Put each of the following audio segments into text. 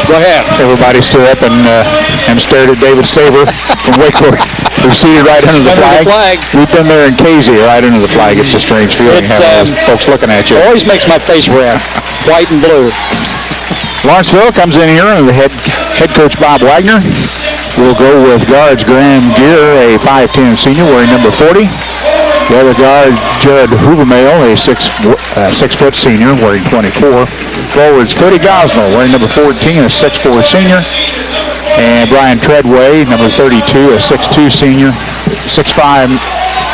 Go ahead. Everybody stood up and stared at David Staver from Wakeford, who's seated right under the flag. We've been there in Casey, right under the flag. It's a strange feeling having those folks looking at you. It always makes my face red, white and blue. Lawrenceville comes in here, and the head coach Bob Wagner will go with guards Graham Gear, a 5'10 senior wearing number 40. The other guard, Jared Hoovermail, a 6-foot senior wearing 24. Forwards, Cody Gosnell wearing number 14, a 6'4 senior. And Brian Treadway, number 32, a 6'2 senior. 6'5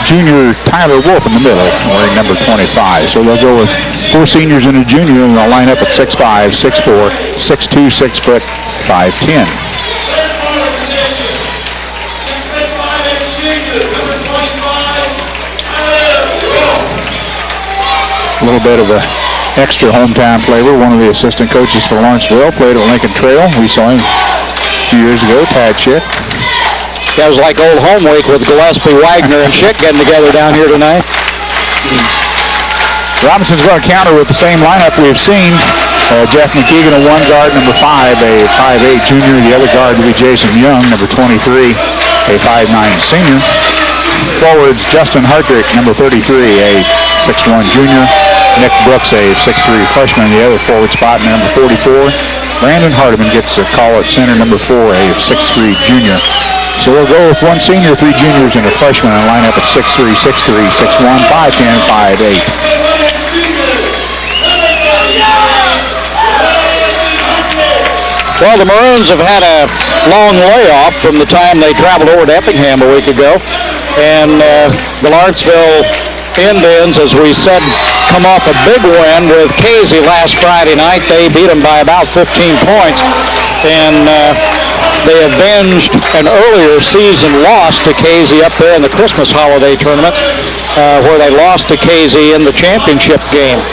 junior Tyler Wolf in the middle, wearing number 25. So they'll go with 4 seniors and a junior, and they'll line up at 6'5, 6'4, 6'2, 6 foot, 5'10. A little bit of an extra hometown flavor. One of the assistant coaches for Lawrenceville played at Lincoln Trail. We saw him a few years ago, Tad Schick. That was like old home week with Gillespie, Wagner, and Schick getting together down here tonight. Robinson's going to counter with the same lineup we've seen. Jeff McKeegan, a 1 guard, number 5, a 5'8 junior. The other guard will be Jason Young, number 23, a 5'9 senior. Forwards, Justin Hartrick, number 33, a 6'1 junior. Nick Brooks, a 6'3 freshman. The other forward spot, number 44. Brandon Hardiman gets a call at center, number 4, a 6'3 junior. So we'll go with 1 senior, 3 juniors, and a freshman, and line up at 6'3, 6'3, 6'1, 5'10, 5'8. Well, the Maroons have had a long layoff from the time they traveled over to Effingham a week ago. And the Lawrenceville Indians, as we said, come off a big win with Casey last Friday night. They beat them by about 15 points. And they avenged an earlier season loss to Casey up there in the Christmas holiday tournament, where they lost to Casey in the championship game.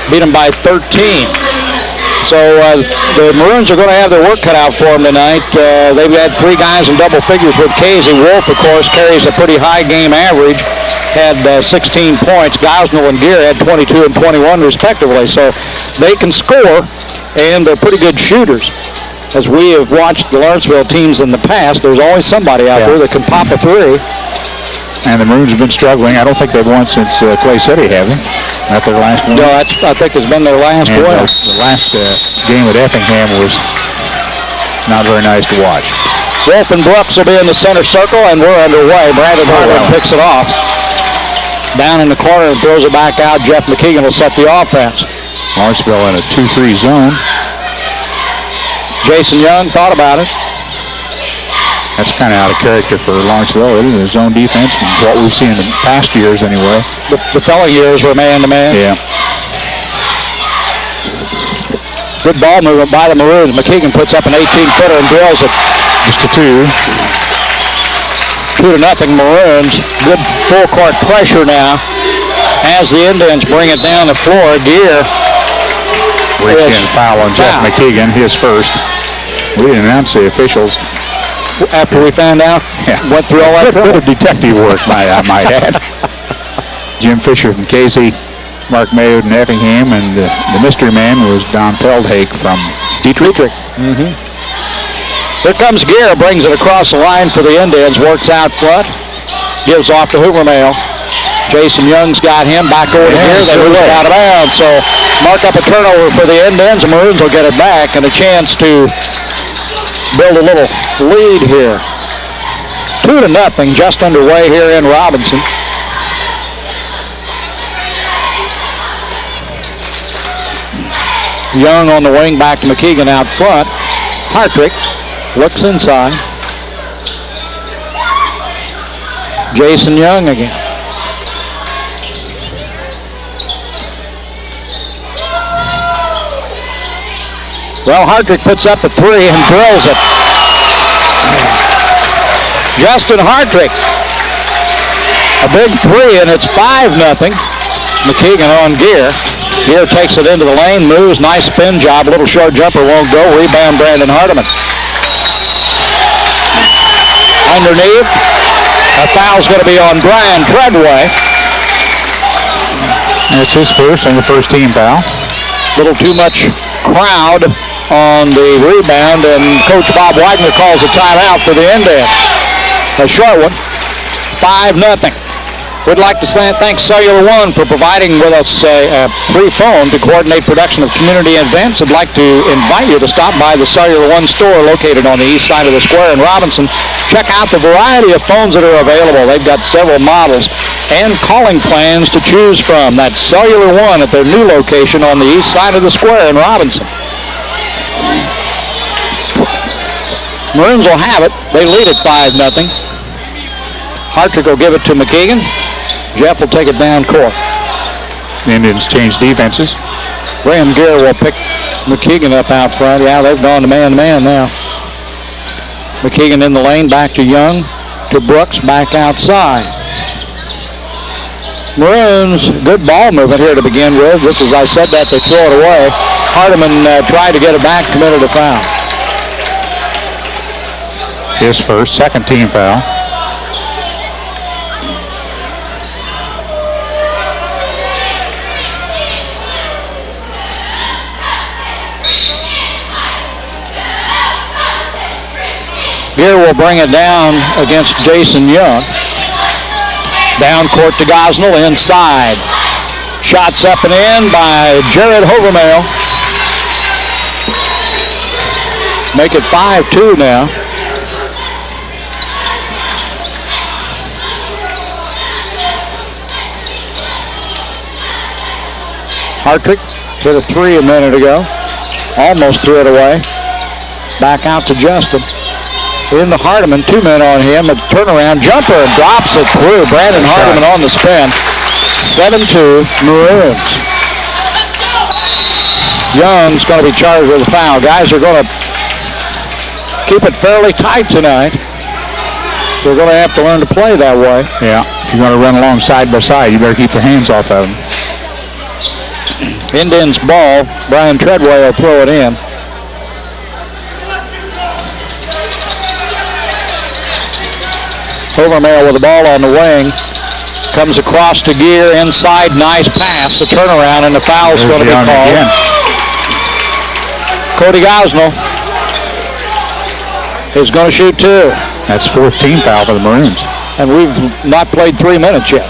Beat them by 13. So the Maroons are going to have their work cut out for them tonight. They've had 3 guys in double figures with Casey. Wolf, of course, carries a pretty high game average, had 16 points. Gosnell and Gear had 22 and 21 respectively. So they can score, and they're pretty good shooters. As we have watched the Lawrenceville teams in the past, there's always somebody out there that can pop a 3. And the Maroons have been struggling. I don't think they've won since Clay City, have they? Not their last one? No, I think it's been their last win. The last game at Effingham was not very nice to watch. Wolf and Brooks will be in the center circle, and we're underway. Brandon Hartman picks it off. Down in the corner and throws it back out. Jeff McKeegan will set the offense. Lawrenceville in a 2-3 zone. Jason Young thought about it. That's kind of out of character for Lawrenceville. It is a zone defense, from what we've seen in the past years anyway. The fellow years were man-to-man. Yeah. Good ball movement by the Maroons. McKeegan puts up an 18-footer and drills it. Just a 2. 2-0 Maroons. Good full-court pressure now as the Indians bring it down the floor. Gear. Reach-in foul on Jeff McKeegan, his first. We didn't announce the officials. After we found out, went through all that bit of detective work, I might add. Jim Fisher from Casey, Mark Mayo from Effingham, and the mystery man was Don Feldhake from Dietrich. Mm-hmm. Here comes Gear, brings it across the line for the Indians, works out front, gives off to Hoovermail. Jason Young's got him back over to Gear. They lose it out of bounds. So mark up a turnover for the Indians. The Maroons will get it back and a chance to build a little lead here. 2-0, just underway here in Robinson. Young on the wing, back to McKeegan out front. Hartrick looks inside. Jason Young again. Well, Hartrick puts up a 3 and drills it. Justin Hartrick. A big 3, and it's 5-0. McKeegan on Gear. Gear takes it into the lane, moves, nice spin job. A little short jumper won't go. Rebound, Brandon Hardiman. Underneath. A foul's going to be on Brian Treadway. That's his first and the first team foul. Little too much crowd on the rebound, and Coach Bob Wagner calls a timeout for the Indians. A short one, 5-0. We'd like to thank Cellular One for providing with us a free phone to coordinate production of community events. I'd like to invite you to stop by the Cellular One store located on the east side of the square in Robinson. Check out the variety of phones that are available. They've got several models and calling plans to choose from. That's Cellular One at their new location on the east side of the square in Robinson. Maroons will have it. They lead at 5-0. Hartrick will give it to McKeegan. Jeff will take it down court. The Indians change defenses. Graham Gear will pick McKeegan up out front. Yeah, they've gone to man-to-man now. McKeegan in the lane, back to Young, to Brooks, back outside. Maroons, good ball movement here to begin with. Just as I said that, they throw it away. Hardiman tried to get it back, committed a foul. His first, second team foul. Gear will bring it down against Jason Young. Down court to Gosnell, inside. Shots up and in by Jared Hovermail. Make it 5-2 now. Hartrick hit a three a minute ago. Almost threw it away. Back out to Justin. Into Hardiman, 2 men on him. A turnaround jumper and drops it through. Brandon Hardiman on the spin. 7-2 Maroons. Young's going to be charged with a foul. Guys are going to keep it fairly tight tonight. They're going to have to learn to play that way. Yeah, if you're going to run along side by side, you better keep your hands off of them. Indians ball. Brian Treadway will throw it in. Overmail with the ball on the wing. Comes across to Gear inside. Nice pass. The turnaround, and the foul's going to be called. Again. Cody Gosnell is going to shoot 2. That's fourth team foul for the Maroons. And we've not played 3 minutes yet.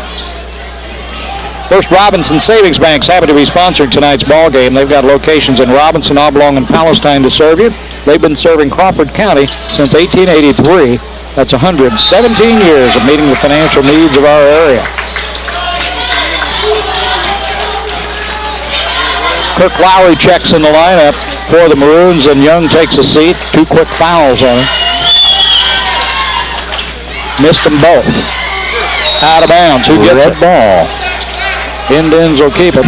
First Robinson Savings Bank's happy to be sponsoring tonight's ball game. They've got locations in Robinson, Oblong, and Palestine to serve you. They've been serving Crawford County since 1883. That's 117 years of meeting the financial needs of our area. Kirk Lowry checks in the lineup for the Maroons, and Young takes a seat. 2 quick fouls on him. Missed them both. Out of bounds. Who gets it? Ball. Indians will keep it.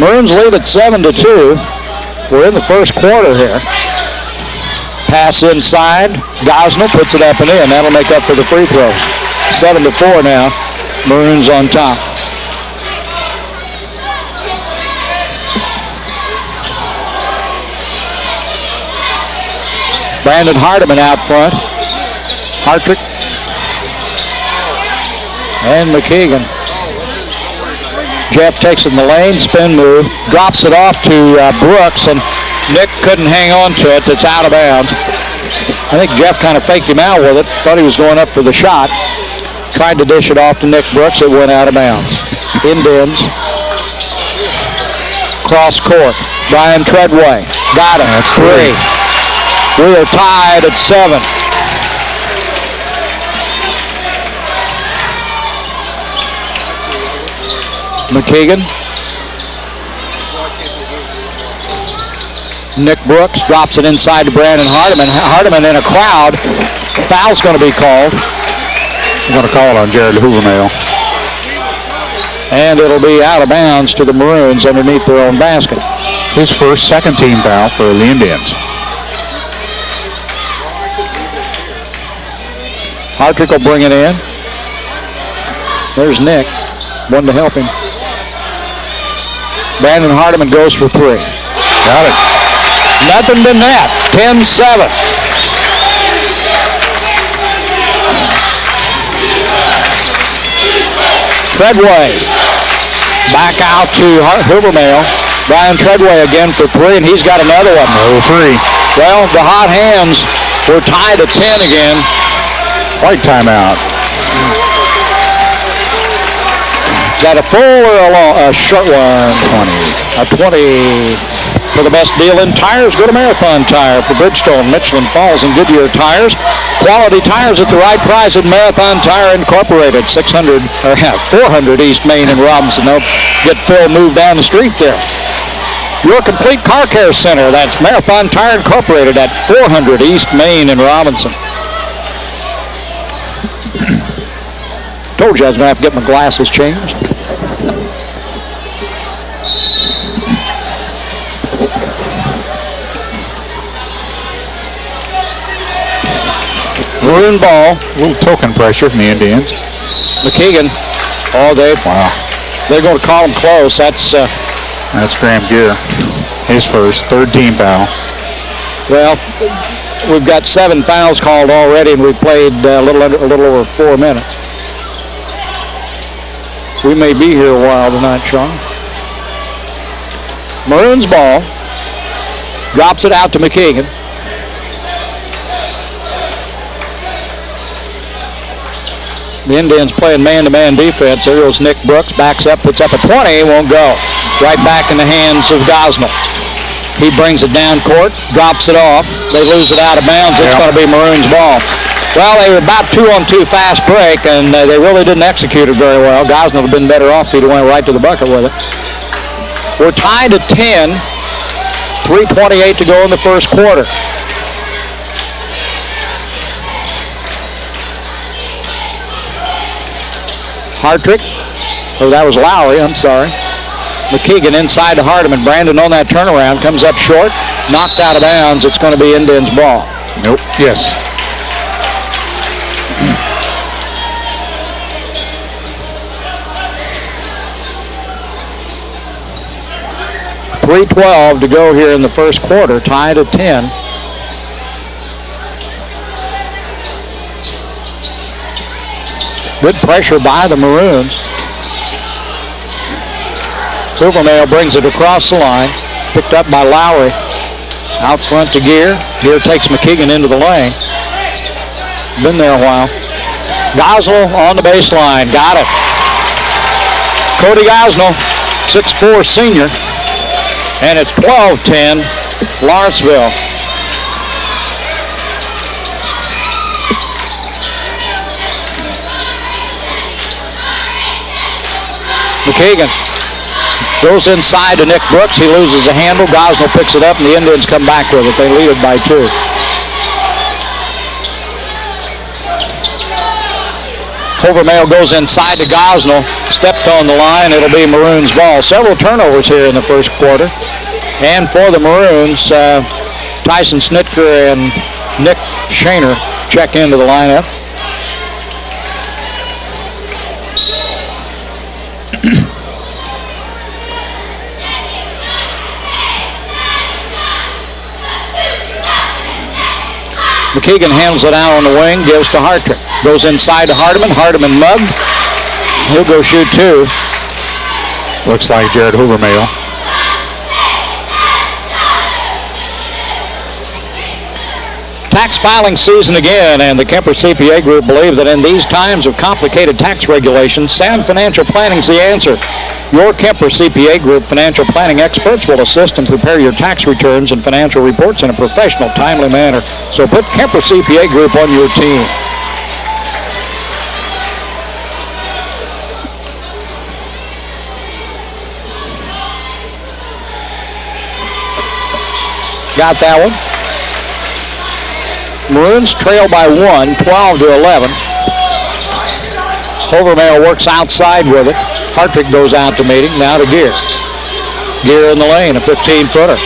Maroons lead at 7-2. We're in the first quarter here. Pass inside. Gosnell puts it up and in. That'll make up for the free throws. 7-4 now. Maroons on top. Brandon Hardiman out front. Hartrick. And McKeegan. Jeff takes it in the lane. Spin move. Drops it off to Brooks, and Nick couldn't hang on to it. It's out of bounds. I think Jeff kind of faked him out with it. Thought he was going up for the shot. Tried to dish it off to Nick Brooks. It went out of bounds. Indians. Cross court. Brian Treadway. Got it. That's 3. We are tied at 7. McKeegan. Nick Brooks drops it inside to Brandon Hardiman. Hardiman in a crowd. Foul's going to be called. I'm going to call it on Jared Hoovermail. And it'll be out of bounds to the Maroons underneath their own basket. His first second team foul for the Indians. Hartrick will bring it in. There's Nick. One to help him. Brandon Hardiman goes for 3. Got it. Nothing but net. 10-7. Treadway. Back out to Hoovermail. Brian Treadway again for 3, and he's got another one. 0-3. Well, the hot hands were tied at 10 again. White timeout. Is that a full or a short one? 20. A 20. For the best deal in tires, go to Marathon Tire for Bridgestone, Michelin Falls, and Goodyear tires. Quality tires at the right price at Marathon Tire Incorporated, 400 East Main in Robinson. They'll get Phil moved down the street there. Your complete car care center, that's Marathon Tire Incorporated at 400 East Main in Robinson. Told you I was going to have to get my glasses changed. Maroon ball. A little token pressure from the Indians. McKeegan. Wow. They're going to call him close. That's Graham Gear. His first, third team foul. Well, we've got 7 fouls called already, and we've played a little over 4 minutes. We may be here a while tonight, Sean. Maroon's ball. Drops it out to McKeegan. The Indians playing man-to-man defense. There goes Nick Brooks, backs up, puts up a 20, won't go. Right back in the hands of Gosnell. He brings it down court, drops it off. They lose it out of bounds. It's going to be Maroon's ball. Well, they were about 2-on-2 fast break, and they really didn't execute it very well. Gosnell would have been better off if he'd went right to the bucket with it. We're tied at 10. 3:28 to go in the first quarter. Hartrick. Oh, that was Lowry. I'm sorry. McKeegan inside to Hardiman. Brandon on that turnaround. Comes up short. Knocked out of bounds. It's going to be Indians' ball. Nope. Yes. .312 to go here in the first quarter. Tied at 10. Good pressure by the Maroons. Silvermail brings it across the line. Picked up by Lowry. Out front to Gear. Gear takes McKeegan into the lane. Been there a while. Gosnell on the baseline. Got it. Cody Gosnell, 6'4" senior. And it's 12-10, Lawrenceville. McKeegan goes inside to Nick Brooks. He loses the handle. Gosnell picks it up, and the Indians come back with it. They lead it by 2. Silvermail goes inside to Gosnell. Stepped on the line. It'll be Maroons' ball. Several turnovers here in the first quarter. And for the Maroons, Tyson Snitker and Nick Shaner check into the lineup. McKeegan handles it out on the wing, gives to Hartrick. Goes inside to Hardiman. Hardiman mugged. He'll go shoot 2. Looks like Jared Hoovermail. Tax filing season again, and the Kemper CPA Group believes that in these times of complicated tax regulations, sound financial planning is the answer. Your Kemper CPA Group financial planning experts will assist and prepare your tax returns and financial reports in a professional, timely manner. So put Kemper CPA Group on your team. Got that one. Maroons trail by 1, 12-11. Hoovermail works outside with it. Hartrick goes out to meet him. Now to Gear. Gear in the lane, a 15-footer.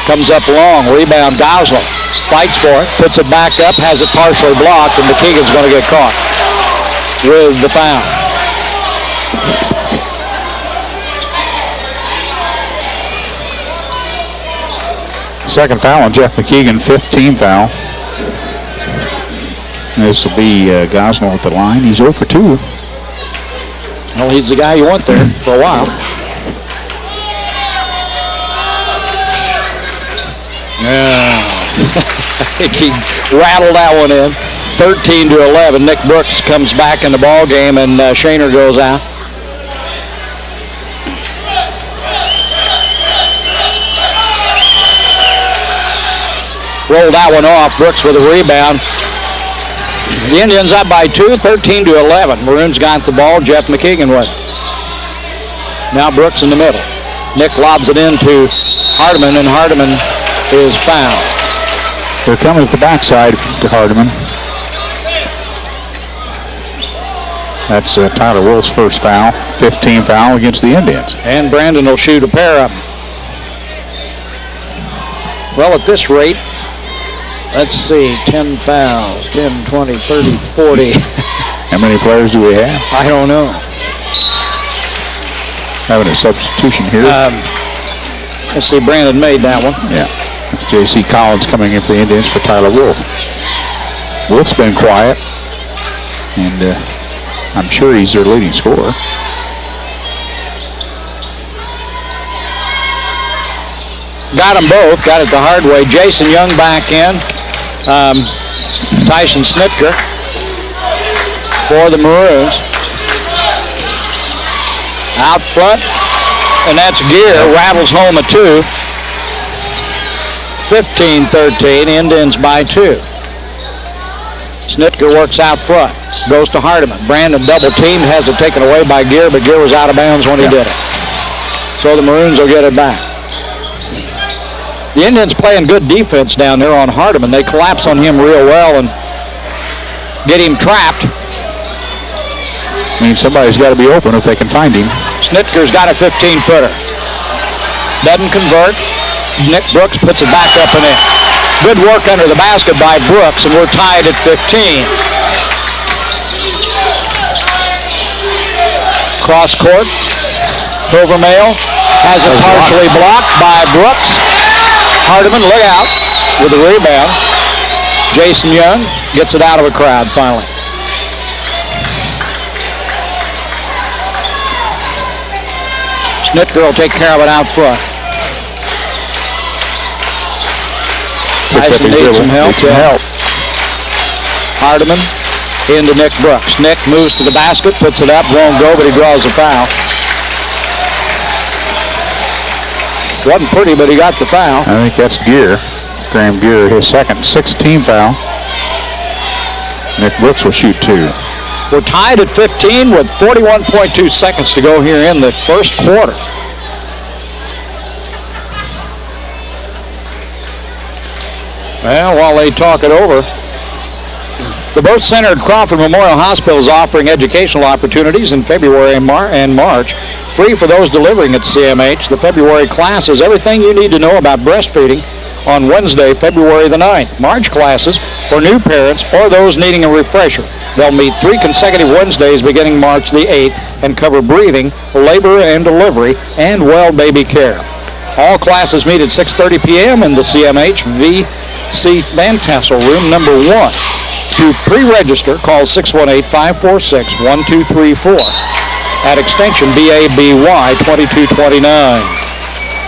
Comes up long, rebound, Gosnell. Fights for it, puts it back up, has it partially blocked, and McKeegan's going to get caught with the foul. Second foul on Jeff McKeegan, 15 foul. This will be Gosnell at the line. He's 0 for 2. Well, he's the guy you want there for a while. He rattled that one in. 13-11. Nick Brooks comes back in the ball game, and Shaner goes out. Rolled that one off. Brooks with a rebound. The Indians up by 2, 13-11. Maroons got the ball. Jeff McKeegan with it. Now Brooks in the middle. Nick lobs it into Hardiman, and Hardiman is fouled. They're coming at the backside to Hardiman. That's Tyler Wolf's first foul. 15th foul against the Indians. And Brandon will shoot a pair of them. Well, at this rate, let's see, 10 fouls, 10, 20, 30, 40. How many players do we have? I don't know. Having a substitution here. Let's see, Brandon made that one. Yeah. J.C. Collins coming in for the Indians for Tyler Wolf. Wolf's been quiet, and I'm sure he's their leading scorer. Got them both. Got it the hard way. Jason Young back in. Tyson Snitker for the Maroons. Out front, and that's Gear. Rattles home a 2. 15-13. Indians by 2. Snitker works out front. Goes to Hardiman. Brandon double teamed. Has it taken away by Gear, but Gear was out of bounds when he did it. So the Maroons will get it back. The Indians playing good defense down there on Hardiman. They collapse on him real well and get him trapped. I mean, somebody's got to be open if they can find him. Snitker's got a 15-footer. Doesn't convert. Nick Brooks puts it back up and in. Good work under the basket by Brooks, and we're tied at 15. Cross court. Overmail has it partially blocked by Brooks. Hardiman, look out, with the rebound. Jason Young gets it out of a crowd finally. Snitker will take care of it out front. Tyson needs some help. Hardiman into Nick Brooks. Nick moves to the basket, puts it up, won't go, but he draws a foul. Wasn't pretty, but he got the foul. I think that's Gear. Graham Gear, his second 16th foul. Nick Brooks will shoot 2. We're tied at 15 with 41.2 seconds to go here in the first quarter. Well, while they talk it over, the birth-centered Crawford Memorial Hospital is offering educational opportunities in February and March, free for those delivering at CMH. The February class is everything you need to know about breastfeeding on Wednesday, February the 9th. March classes for new parents or those needing a refresher. They'll meet 3 consecutive Wednesdays beginning March the 8th and cover breathing, labor and delivery, and well baby care. All classes meet at 6:30 p.m. in the CMH VC Van Tassel room number 1. To pre-register, call 618-546-1234 at extension BABY 2229.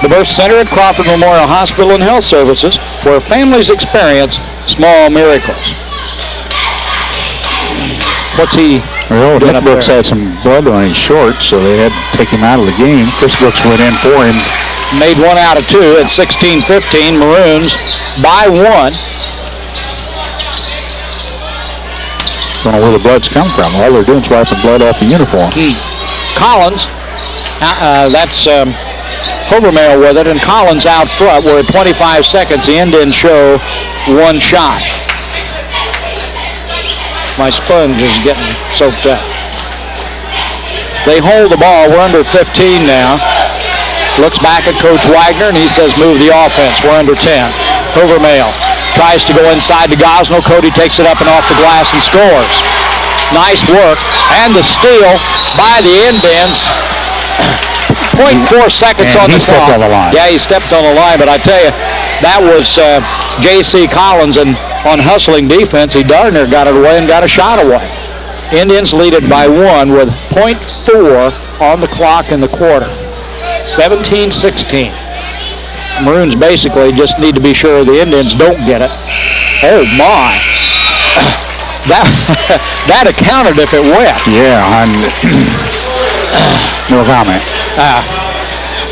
The Birth Center at Crawford Memorial Hospital and Health Services, where families experience small miracles. What's he Well, doing Nick up Brooks there? had some blood on his shorts, so they had to take him out of the game. Chris Brooks went in for him. Made 1 out of 2 at 16-15. Maroons by 1. Don't know where the blood's come from. All they're doing is wiping blood off the uniform. Collins, that's Overmail with it, and Collins out front. We're at 25 seconds. The Indians show 1 shot. My sponge is getting soaked up. They hold the ball. We're under 15 now. Looks back at Coach Wagner, and he says move the offense. We're under 10. Overmail tries to go inside to Gosnell. Cody takes it up and off the glass and scores. Nice work. And the steal by the Indians. 0.4 seconds on the clock. Stepped on the line. Yeah, he stepped on the line, but I tell you, that was J.C. Collins, and on hustling defense, he darn near got it away and got a shot away. Indians lead it by 1 with 0.4 on the clock in the quarter. 17-16. Maroons basically just need to be sure the Indians don't get it. Oh, my. That accounted if it went. Yeah, no comment.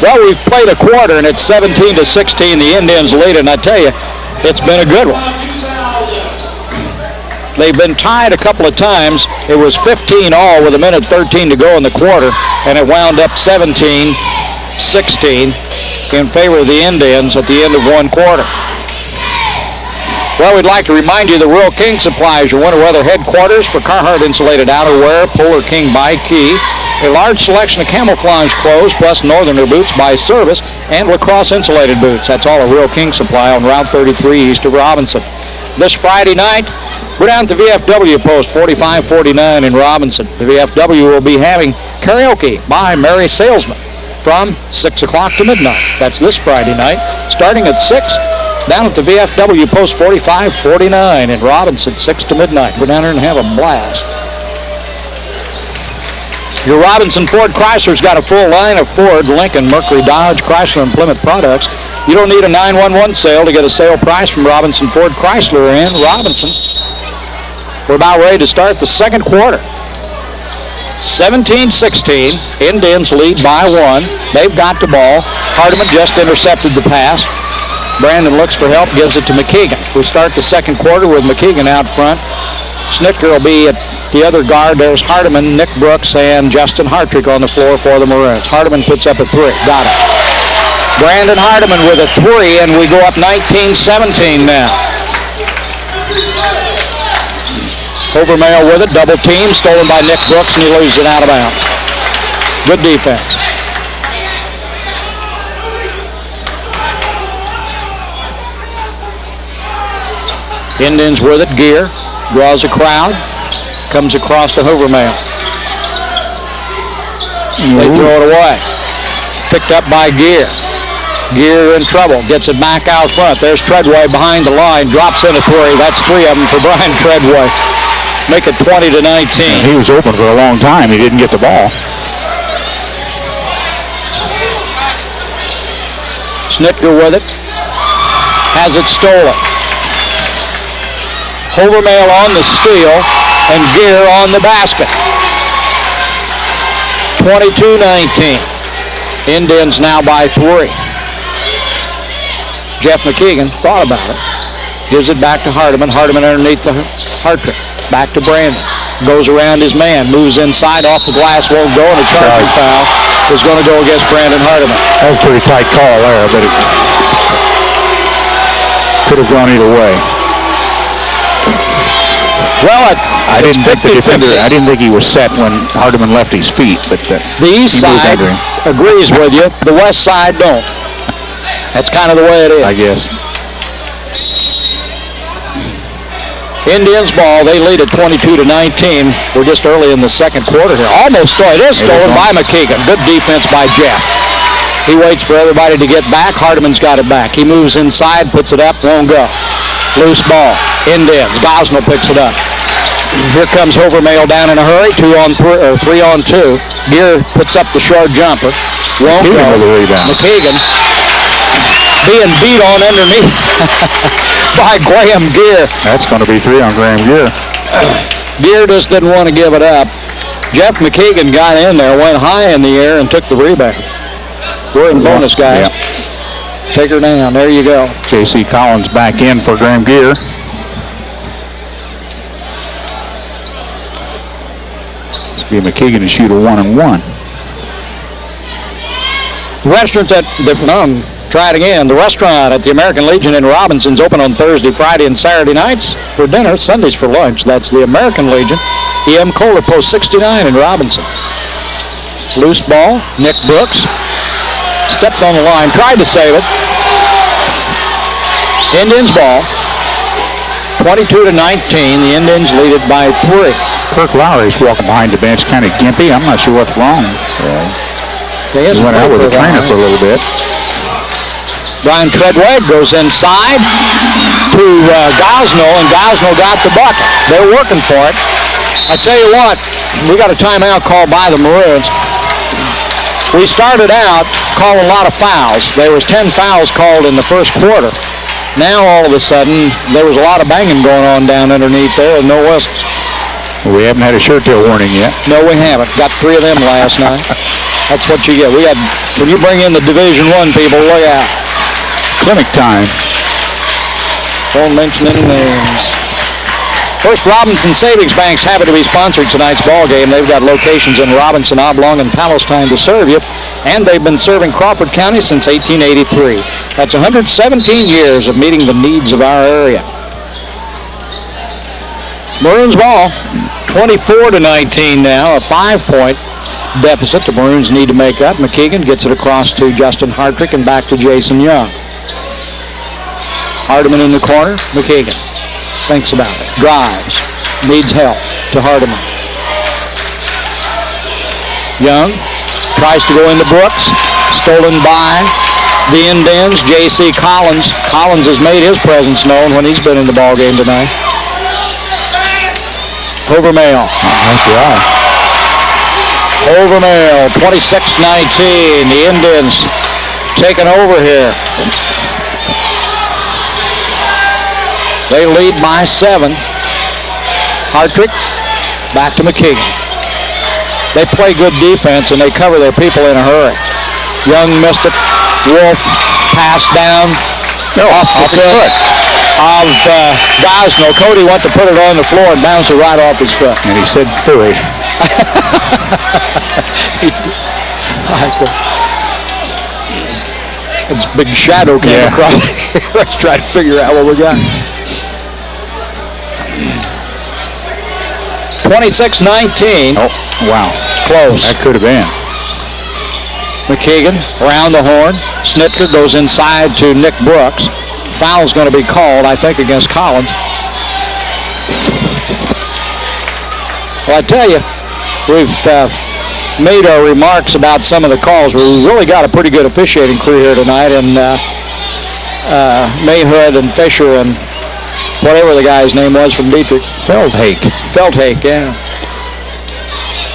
Well, we've played a quarter, and it's 17-16. The Indians lead, and I tell you, it's been a good one. They've been tied a couple of times. It was 15 all with 1:13 to go in the quarter, and it wound up 17-16 in favor of the Indians at the end of one quarter. Well, we'd like to remind you that Rural King supplies your winter weather headquarters for Carhartt insulated outerwear, Polar King by Key, a large selection of camouflage clothes, plus Northerner boots by Service, and lacrosse insulated boots. That's all at Rural King Supply on Route 33 east of Robinson. This Friday night, we're down at the VFW post 4549 in Robinson. The VFW will be having karaoke by Mary Salesman from 6 o'clock to midnight. That's this Friday night, starting at 6. Down at the VFW post 4549 in Robinson, 6 to midnight. Go down there and have a blast. Your Robinson Ford Chrysler's got a full line of Ford, Lincoln, Mercury, Dodge, Chrysler, and Plymouth products. You don't need a 911 sale to get a sale price from Robinson Ford Chrysler in Robinson. We're about ready to start the second quarter. 17-16, Indians lead by 1. They've got the ball. Hardiman just intercepted the pass. Brandon looks for help, gives it to McKeegan. We start the second quarter with McKeegan out front. Schnitker will be at the other guard. There's Hardiman, Nick Brooks, and Justin Hartrick on the floor for the Maroons. Hardiman puts up a 3. Got it. Brandon Hardiman with a 3, and we go up 19-17 now. Overmail with it, double team, stolen by Nick Brooks, and he loses it out of bounds. Good defense. Indians with it, Gear, draws a crowd, comes across to Overmail. They throw it away. Picked up by Gear. Gear in trouble, gets it back out front. There's Treadway behind the line, drops in a 3. That's 3 of them for Brian Treadway. Make it 20-19. He was open for a long time. He didn't get the ball. Schnitker with it. Has it stolen. Overmail on the steal, and Gear on the basket. 22-19. Indians now by 3. Jeff McKeegan thought about it. Gives it back to Hardiman. Hardiman underneath the Hartrick. Back to Brandon. Goes around his man. Moves inside. Off the glass. Won't go. And a charging foul is going to go against Brandon Hardiman. That was a pretty tight call there, but it could have gone either way. Well, I didn't think the defender. I didn't think he was set when Hardiman left his feet, but the east side agrees with you. The west side don't. That's kind of the way it is, I guess. Indians ball. They lead at 22-19. We're just early in the second quarter here. Almost stolen. It is stolen by McKeegan. Good defense by Jeff. He waits for everybody to get back. Hardiman's got it back. He moves inside, puts it up, won't go. Loose ball. Indians. Gosnell picks it up. Here comes Overmail down in a hurry. 3-on-2. Gear puts up the short jumper. Won't go. McKeegan being beat on underneath by Graham Gear. That's going to be 3 on Graham Gear. Gear just didn't want to give it up. Jeff McKeegan got in there, went high in the air, and took the rebound. We're in bonus, guys. Yep. Take her down. There you go. J.C. Collins back in for Graham Gear. It's going to be McKeegan to shoot a 1-and-1. Restaurants at try it again. The restaurant at the American Legion in Robinson's open on Thursday, Friday, and Saturday nights for dinner, Sundays for lunch. That's the American Legion. E.M. Kohler, post 69 in Robinson. Loose ball. Nick Brooks stepped on the line, tried to save it. Indians ball. 22-19. The Indians lead it by 3. Kirk Lowry's walking behind the bench, kind of gimpy. I'm not sure what's wrong. He went out with a trainer for a little bit. Brian Treadway goes inside to Gosnell, and Gosnell got the bucket. They're working for it. I tell you what, we got a timeout called by the Maroons. we started out calling a lot of fouls. There was 10 fouls called in the first quarter. Now all of a sudden there was a lot of banging going on down underneath there and no whistles. We haven't had a shirt tail warning yet. No, we haven't. Got 3 of them last night. That's what you get. When you bring in the Division I people, look out. Clinic time. Don't mention any names. First Robinson Savings Bank's happy to be sponsoring tonight's ball game. They've got locations in Robinson, Oblong, and Palestine to serve you, and they've been serving Crawford County since 1883. That's 117 years of meeting the needs of our area. Maroons ball, 24-19 now, a 5-point deficit the Maroons need to make up. McKeegan gets it across to Justin Hartrick and back to Jason Young. Hardiman in the corner, McKeegan thinks about it, drives, needs help to Hardiman. Young tries to go into Brooks, stolen by the Indians, J.C. Collins. Collins has made his presence known when he's been in the ball game tonight. Overmail. That's right. Overmail, 26-19. The Indians taking over here. They lead by 7. Hartrick back to McKeegan. They play good defense and they cover their people in a hurry. Young missed it. Wolf passed down off the foot of Gosnell. Cody went to put it on the floor and bounced it right off his foot. And he said furry. Its big shadow came across. Let's try to figure out what we got. 26-19. Oh, wow. Close. That could have been. McKeegan around the horn. Snitker goes inside to Nick Brooks. Foul's going to be called, I think, against Collins. Well, I tell you, we've made our remarks about some of the calls. We really got a pretty good officiating crew here tonight, and Mayhood and Fisher and whatever the guy's name was from Dietrich. Feldhake, yeah.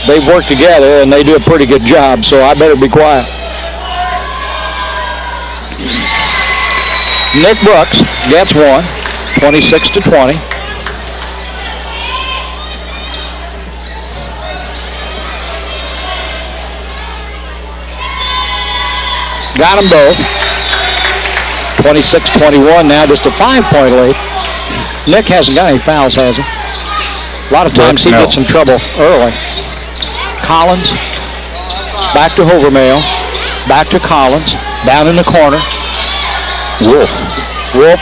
They've worked together, and they do a pretty good job, so I better be quiet. Nick Brooks gets one, 26-20. Got them both. 26-21 now, just a 5-point lead. Nick hasn't got any fouls, has he? A lot of times he gets in trouble early. Collins, back to Overmail, back to Collins, down in the corner. Wolf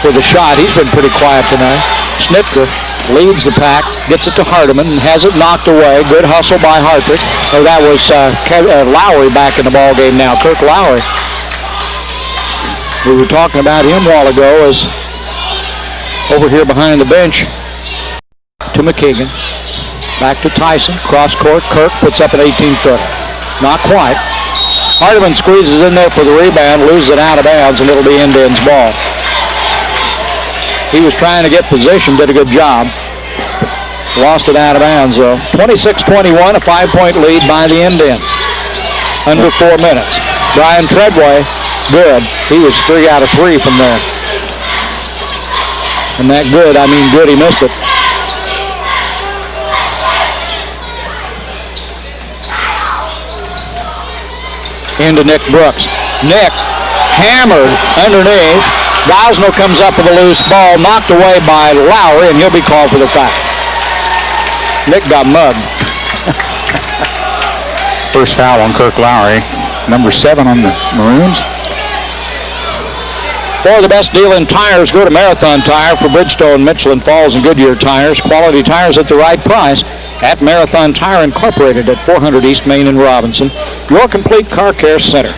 with a shot. He's been pretty quiet tonight. Snitker leads the pack, gets it to Hardiman, and has it knocked away. Good hustle by Hartrick. Oh, that was Lowry back in the ball game now. Kirk Lowry. We were talking about him a while ago as over here behind the bench to McKeegan. Back to Tyson. Cross court. Kirk puts up an 18-footer. Not quite. Hardiman squeezes in there for the rebound, loses it out of bounds, and it'll be Indians' ball. He was trying to get position, did a good job. Lost it out of bounds, though. 26-21, a 5-point lead by the Indians. Under 4 minutes. Brian Treadway, good. He was 3 out of 3 from there. And that good, I mean good, he missed it. Into Nick Brooks. Nick hammered underneath. Gosnell comes up with a loose ball, knocked away by Lowry, and he'll be called for the foul. Nick got mugged. First foul on Kirk Lowry. Number 7 on the Maroons. For the best deal in tires, go to Marathon Tire for Bridgestone, Michelin Falls, and Goodyear tires. Quality tires at the right price at Marathon Tire Incorporated at 400 East Main in Robinson. Your complete car care center.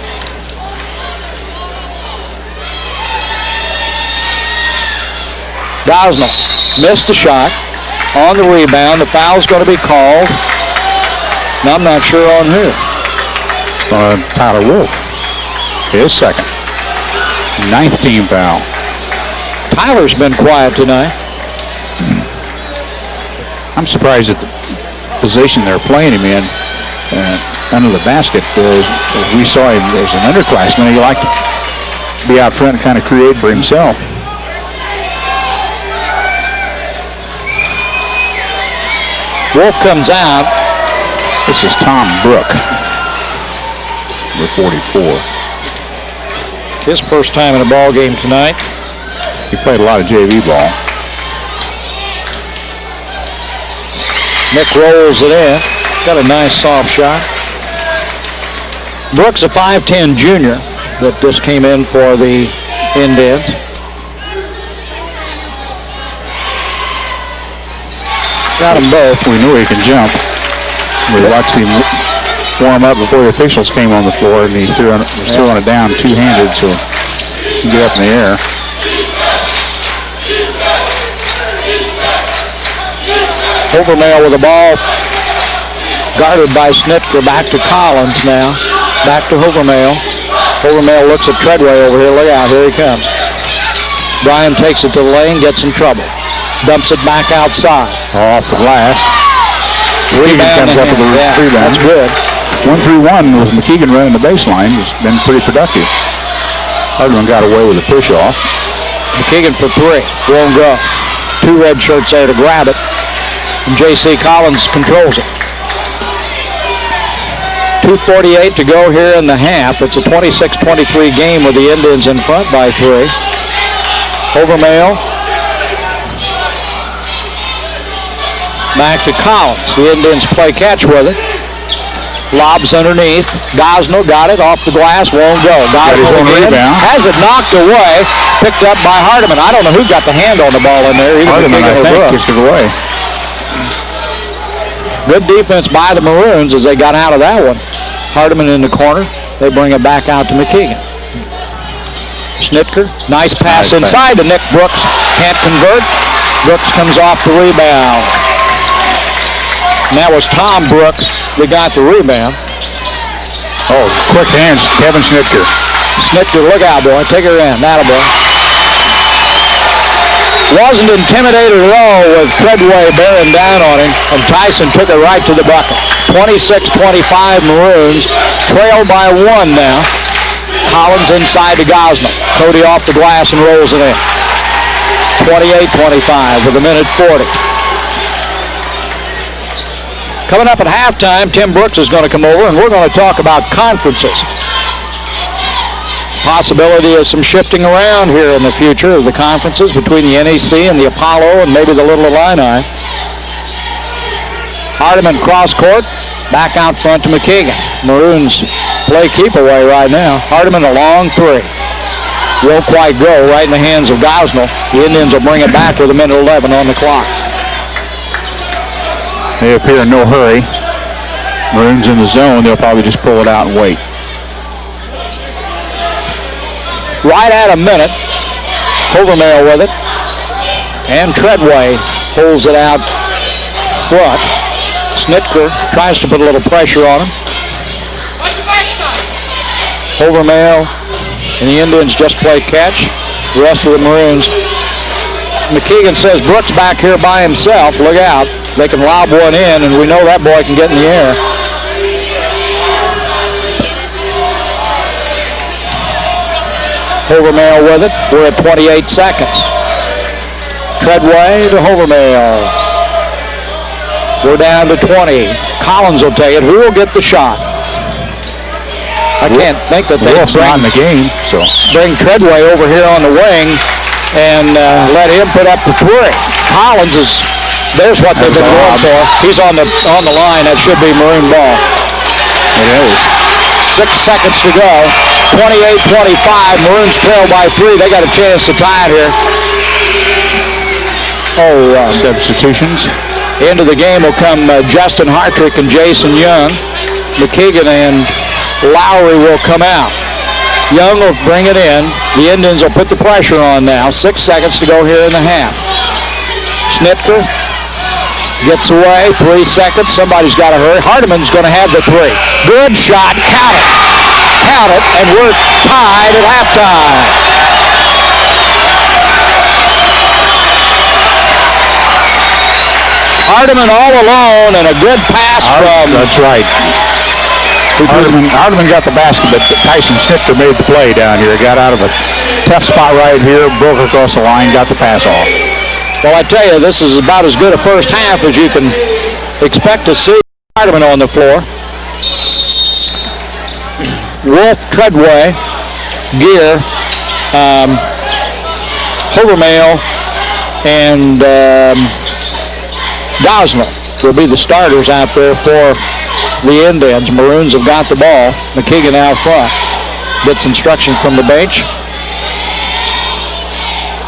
Gosnell missed the shot. On the rebound, the foul's going to be called. Now, I'm not sure on who. Tyler Wolf. His second. 9th team foul. Tyler's been quiet tonight. I'm surprised at the position they're playing him in. under the basket. We saw him as an underclassman. He liked to be out front and kind of create for himself. Wolf comes out. This is Tom Brook, number 44. His first time in a ball game tonight. He played a lot of JV ball. Nick rolls it in. Got a nice soft shot. Brooks, a 5'10 junior that just came in for the Indians. Got them both. We knew he can jump. We watched him warm up before the officials came on the floor, and he was throwing it down two-handed, so he can get up in the air. Overmail with the ball. Guarded by Snitker. Back to Collins now. Back to Overmail. Overmail looks at Treadway over here. Look out, here he comes. Bryan takes it to the lane, gets in trouble. Dumps it back outside. Off the glass. Rebound comes up with a rebound. That's good. 1-3-1 with McKeegan running the baseline. It's been pretty productive. Hardman got away with a push-off. McKeegan for three. Won't go. Two red shirts there to grab it. And J.C. Collins controls it. 2:48 to go here in the half. It's a 26-23 game with the Indians in front by three. Overmail. Back to Collins. The Indians play catch with it. Lobs underneath. Gosnell got it off the glass. Won't go. Gosnell again. Has it knocked away. Picked up by Hardiman. I don't know who got the hand on the ball in there. Hardiman, I think, kicked it away. Good defense by the Maroons as they got out of that one. Hardiman in the corner. They bring it back out to McKeegan. Snitker. Nice pass inside to Nick Brooks. Can't convert. Brooks comes off the rebound. And that was Tom Brooks that got the rebound. Oh, quick hands, Kevin Snitker. Snitker, look out, boy. Take her in. That'll boy. Wasn't intimidated at all with Treadway bearing down on him, and Tyson took it right to the bucket. 26-25 Maroons, trailed by one now. Collins inside to Gosnell. Cody off the glass and rolls it in. 28-25 with a minute 40. Coming up at halftime, Tim Brooks is going to come over, and we're going to talk about conferences. Possibility of some shifting around here in the future of the conferences between the NEC and the Apollo and maybe the Little Illini. Hardiman cross court, back out front to McKeegan. Maroons play keep away right now. Hardiman a long three. Won't quite go, right in the hands of Gosnell. The Indians will bring it back with a minute 11 on the clock. They appear in no hurry. Maroons in the zone, they'll probably just pull it out and wait. Right at a minute. Overmail with it. And Treadway pulls it out front. Snitker tries to put a little pressure on him. Overmail and the Indians just play catch. The rest of the Maroons. McKeegan says Brooks back here by himself. Look out. They can lob one in, and we know that boy can get in the air. Overmail with it. We're at 28 seconds. Treadway to Overmail. We're down to 20. Collins will take it. Who will get the shot? I can't think that they bring the game, so bring Treadway over here on the wing and let him put up the three. Collins is. There's what they've been going for. He's on the line. That should be Maroon ball. It is. 6 seconds to go. 28-25. Maroons trail by three. They got a chance to tie it here. Substitutions. Into the game will come Justin Hartrick and Jason Young. McKeegan and Lowry will come out. Young will bring it in. The Indians will put the pressure on now. 6 seconds to go here in the half. Snitker gets away. 3 seconds. Somebody's got to hurry. Hardiman's going to have the three. Good shot. Count it. Count it. And we're tied at halftime. Hardiman all alone and a good pass from... That's right. Hardeman got the basket, but Tyson Snitker made the play down here. Got out of a tough spot right here, broke across the line, got the pass off. Well, I tell you, this is about as good a first half as you can expect to see. Hardeman on the floor. Wolf, Treadway, Gear, Hovermail, and Gosnell will be the starters out there for the Indians. Maroons have got the ball. McKeegan out front. Gets instructions from the bench.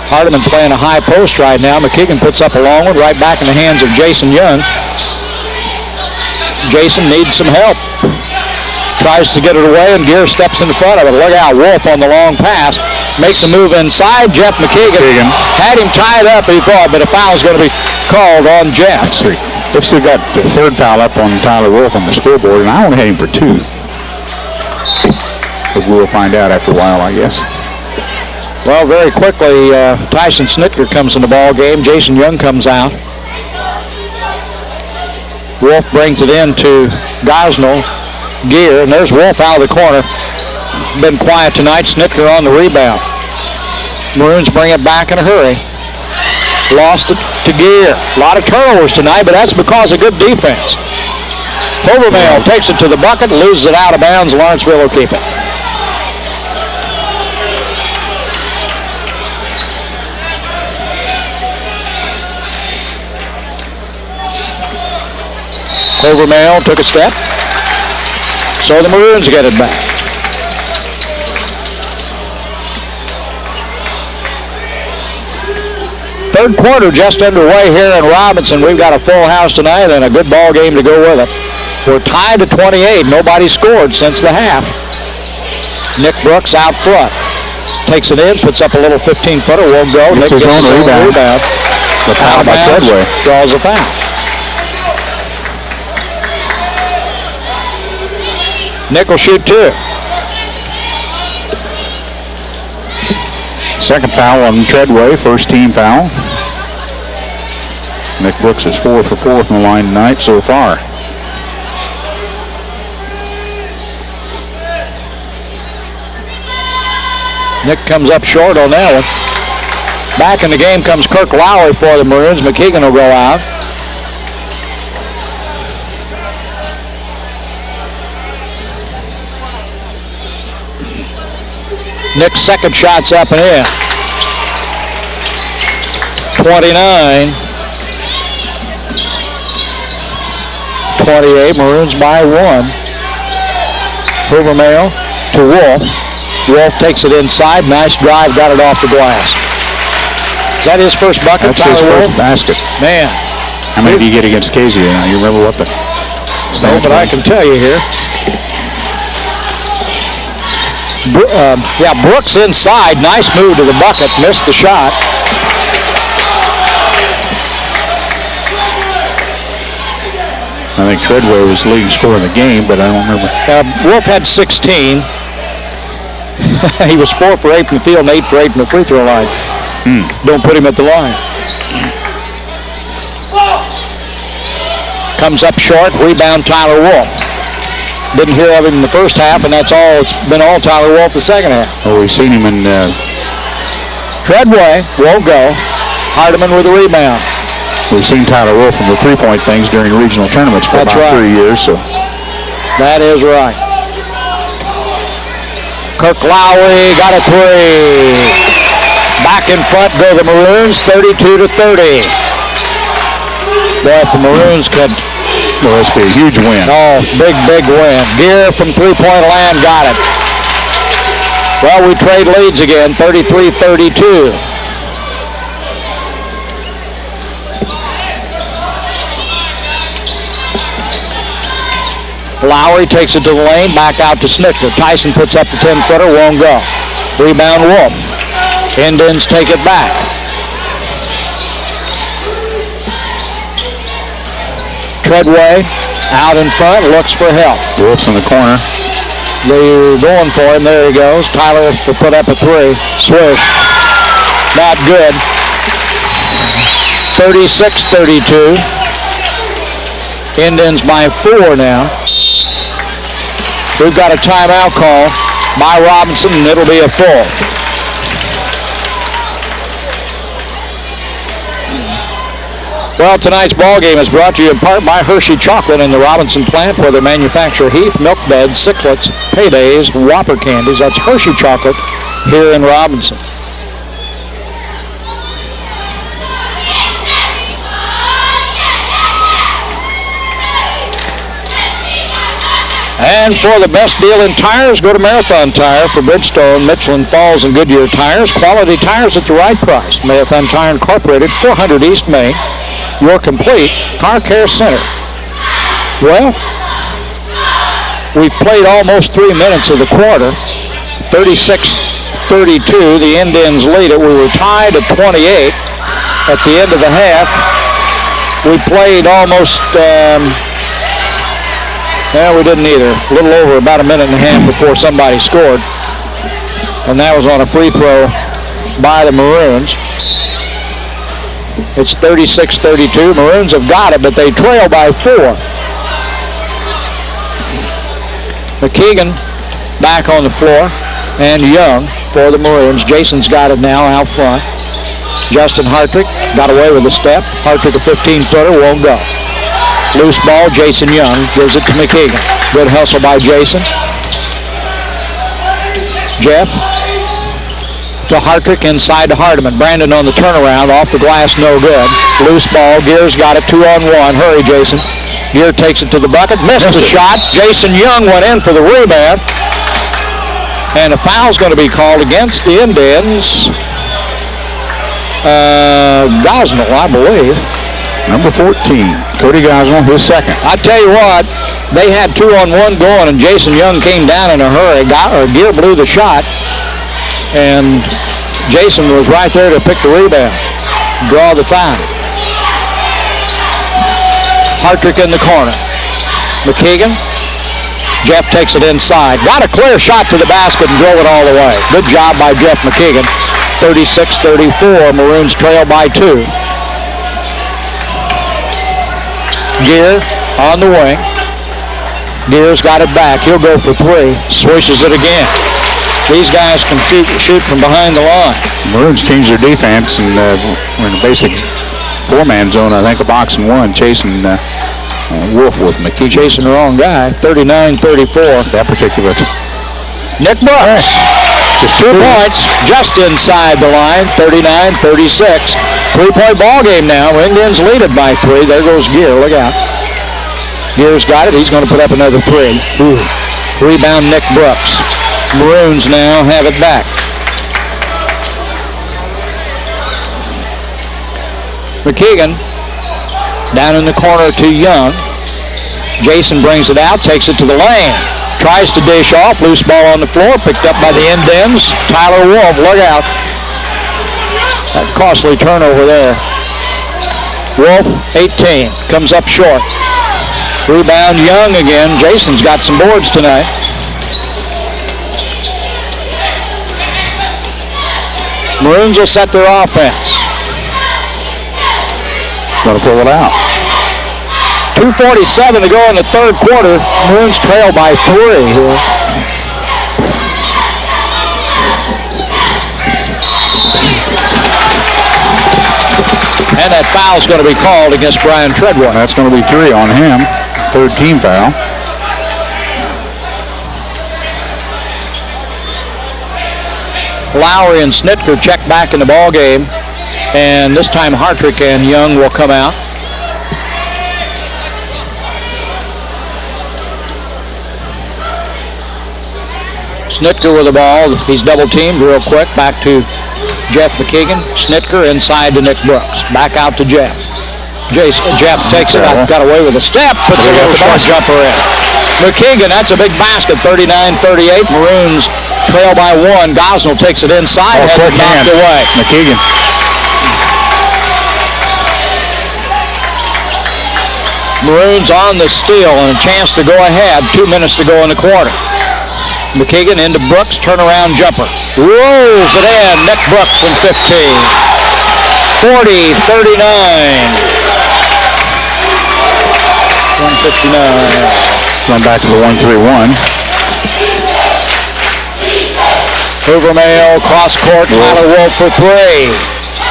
Hardeman playing a high post right now. McKeegan puts up a long one right back in the hands of Jason Young. Jason needs some help. Tries to get it away, and Gear steps in front of it. Look out, Wolf on the long pass. Makes a move inside. Jeff McKeegan had him tied up, he thought, but a foul is going to be called on Jeff. They've still got the third foul up on Tyler Wolf on the scoreboard, and I only had him for 2. But we'll find out after a while, I guess. Well, very quickly, Tyson Snitker comes in the ball game. Jason Young comes out. Wolf brings it in to Gosnell. Gear, and there's Wolf out of the corner. Been quiet tonight. Snitker on the rebound. Maroons bring it back in a hurry. Lost it to Gear. A lot of turnovers tonight, but that's because of good defense. Hovermail takes it to the bucket, loses it out of bounds. Lawrenceville will keep it. Hovermail took a step. So the Maroons get it back. Third quarter just underway here in Robinson. We've got a full house tonight and a good ball game to go with it. We're tied at 28. Nobody scored since the half. Nick Brooks out front. Takes it in, puts up a little 15-footer, won't go. Nick gets his own rebound. The foul by Treadway. Draws a foul. Nick will shoot 2. Second foul on Treadway, first team foul. Nick Brooks is 4 for 4 from the line tonight so far. Nick comes up short on that one. Back in the game comes Kirk Lowry for the Maroons. McKeegan will go out. Nick's second shot's up and in. 29. 28. Maroons by 1. Hovermail to Wolf. Wolf takes it inside. Nice drive. Got it off the glass. Is that his first bucket? That's his first basket. Man. How many do you get against Casey? You remember what the... No, but I can tell you here. Brooks inside. Nice move to the bucket. Missed the shot. I think Treadway was the leading scorer in the game, but I don't remember. Wolf had 16. He was 4 for 8 from the field and 8 for 8 from the free throw line. Don't put him at the line. Comes up short. Rebound Tyler Wolf. Didn't hear of him in the first half, and that's all. It's been all Tyler Wolf the second half. Well, we've seen him in... Treadway won't go. Hardeman with a rebound. We've seen Tyler Wolf from the three-point things during regional tournaments for about 3 years. So that is right. Kirk Lowry got a 3. Back in front go the Maroons, 32-30. Well, if the Maroons could... Well, this would be a huge win. Oh, big win. Gear from three-point land got it. Well, we trade leads again, 33-32. Lowry takes it to the lane, back out to Snitker. Tyson puts up the 10-footer, won't go. Rebound Wolf. Indians take it back. Treadway out in front, looks for help. Wolf's in the corner. They're going for him. There he goes. Tyler will put up a 3. Swish. Not good. 36-32. Indians by 4 now. We've got a timeout call by Robinson, and it'll be a full. Well, tonight's ball game is brought to you in part by Hershey Chocolate in the Robinson plant, where they manufacture Heath, Milk Beds, Sicklets, Paydays, Whopper candies. That's Hershey Chocolate here in Robinson. And for the best deal in tires, go to Marathon Tire for Bridgestone, Michelin, Falls, and Goodyear tires. Quality tires at the right price. Marathon Tire Incorporated, 400 East Main, your complete car care center. Well, we've played almost 3 minutes of the quarter. 36-32, the Indians lead it. We were tied at 28 at the end of the half. We played almost... we didn't either. A little over about a minute and a half before somebody scored. And that was on a free throw by the Maroons. It's 36-32. Maroons have got it, but they trail by 4. McKeegan back on the floor. And Young for the Maroons. Jason's got it now out front. Justin Hartrick got away with a step. Hartrick, a 15-footer, won't go. Loose ball, Jason Young gives it to McKeegan. Good hustle by Jason. Jeff to Hartrick, inside to Hardiman. Brandon on the turnaround, off the glass, no good. Loose ball, Gears got it 2-on-1. Hurry, Jason. Gear takes it to the bucket, missed the shot. Jason Young went in for the rebound. And a foul's going to be called against the Indians. Gosnell, I believe. Number 14, Cody Gosnell, his second. I tell you what, they had 2-on-1 going, and Jason Young came down in a hurry. Gear blew the shot, and Jason was right there to pick the rebound, draw the foul. Hartrick in the corner. McKeegan. Jeff takes it inside. Got a clear shot to the basket and drove it all the way. Good job by Jeff McKeegan. 36-34, Maroons trail by 2. Gear on the wing. Gear's got it back. He'll go for 3. Swishes it again. These guys can shoot from behind the line. Maroons changed their defense and in the basic 4-man zone. I think a box and 1 chasing Wolf with McKeegan. Chasing the wrong guy. 39-34. That particular. Nick Brooks. Just 2 points just inside the line. 39-36. 3-point ball game now. Indians lead it by 3. There goes Gear. Look out. Gear's got it. He's going to put up another 3. Ooh. Rebound Nick Brooks. Maroons now have it back. McKeegan down in the corner to Young. Jason brings it out. Takes it to the lane. Tries to dish off. Loose ball on the floor. Picked up by the Indians. Tyler Wolf. Look out. That costly turnover there. Wolf, 18, comes up short. Rebound Young again. Jason's got some boards tonight. Maroons will set their offense. Going to pull it out. 2:47 to go in the third quarter. Maroons trail by 3 here. And that foul's going to be called against Brian Treadwell. That's going to be 3 on him. 3rd team foul. Lowry and Snitker check back in the ball game. And this time Hartrick and Young will come out. Snitker with the ball. He's double teamed real quick. Back to Jeff McKeegan. Snitker inside to Nick Brooks. Back out to Jeff. Jeff takes it out. Got away with a step. Puts a little short jumper in. McKeegan, that's a big basket. 39-38. Maroons trail by 1. Gosnell takes it inside. Has it knocked away. McKeegan. Maroons on the steal and a chance to go ahead. 2 minutes to go in the quarter. McKeegan into Brooks, turnaround jumper. Rolls it in. Nick Brooks from 15. 40-39. 159. Going back to the 1-3-1. Hoover-Mayo, cross court, Tyler Wolf for three.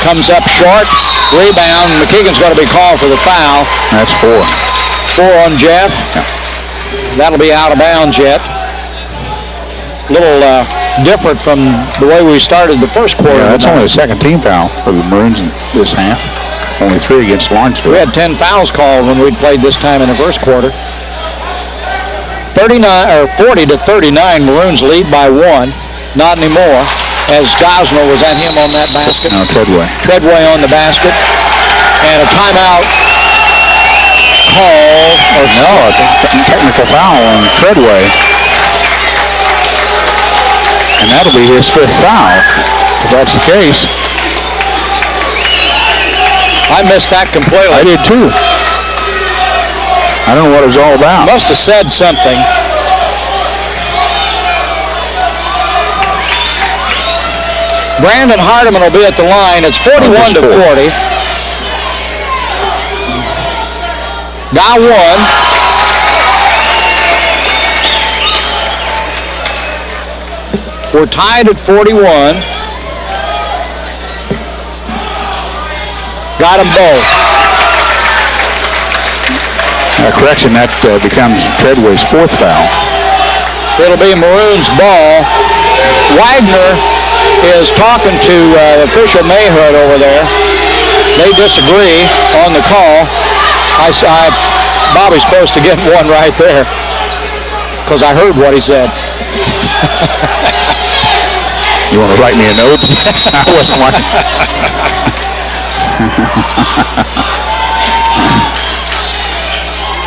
Comes up short. Rebound. McKeegan's going to be called for the foul. That's 4. 4 on Jeff. Yeah. That'll be out of bounds yet. Little different from the way we started the first quarter. Yeah, that's only the second team foul for the Maroons in this half. Only 3 against Lawrenceville. We had 10 fouls called when we'd played this time in the first quarter. 40-39, Maroons lead by 1. Not anymore, as Gosnell was at him on that basket. No, Treadway. Treadway on the basket. And a timeout call. Or no, a technical foul on Treadway. And that'll be his 5th foul, if that's the case. I missed that completely. I did too. I don't know what it was all about. Must have said something. Brandon Hardiman will be at the line. It's 41-40. Got one. We're tied at 41. Got them both. Correction, that becomes Treadway's 4th foul. It'll be Maroon's ball. Wagner is talking to official Mayhood over there. They disagree on the call. Bobby's supposed to get one right there because I heard what he said. You want to write me a note? I wasn't watching.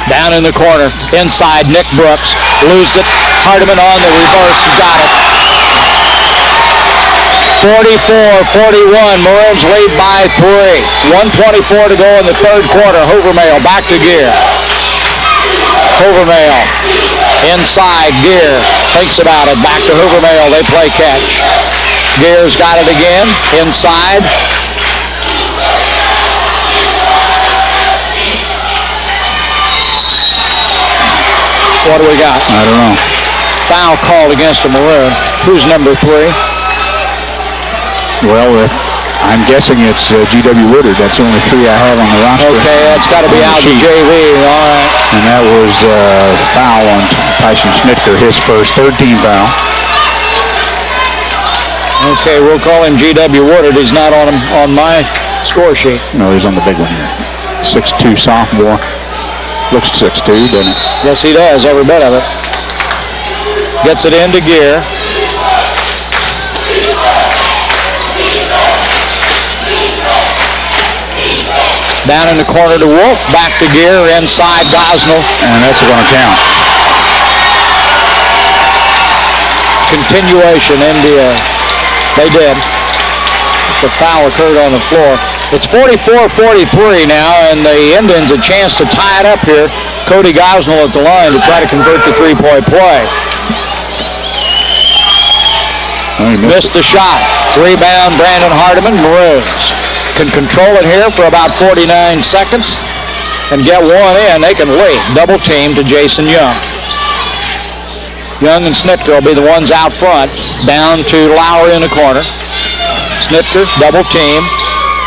Down in the corner, inside, Nick Brooks loses it. Hardiman on the reverse, got it. 44-41, Maroons lead by 3. 1:24 to go in the third quarter. Hoover-Mayo back to Gear. Hoover-Mayo inside, Gear thinks about it. Back to Hoover-Mayo, they play catch. Gear's got it again, inside. What do we got? I don't know. Foul called against the Maroon. Who's number 3? Well, I'm guessing it's G.W. Woodard. That's the only 3 I have on the roster. Okay, that's got to be out of the JV. All right. And that was foul on Tyson Schnitker, his first 3rd-team foul. Okay, we'll call him G.W. Woodard. He's not on my score sheet. No, he's on the big one here. 6'2" sophomore. Looks 6'2", doesn't it? Yes, he does, every bit of it. Gets it into Gear. Down in the corner to Wolf. Back to Gear, inside Gosnell. And that's going to count. Continuation, India. They did. The foul occurred on the floor. It's 44-43 now, and the Indians a chance to tie it up here. Cody Gosnell at the line to try to convert the 3-point play. Missed the shot. Rebound, Brandon Hardiman. Maroons can control it here for about 49 seconds and get one in. They can lead. Double team to Jason Young. Young and Schnitker will be the ones out front. Down to Lowry in the corner. Schnitker, double team.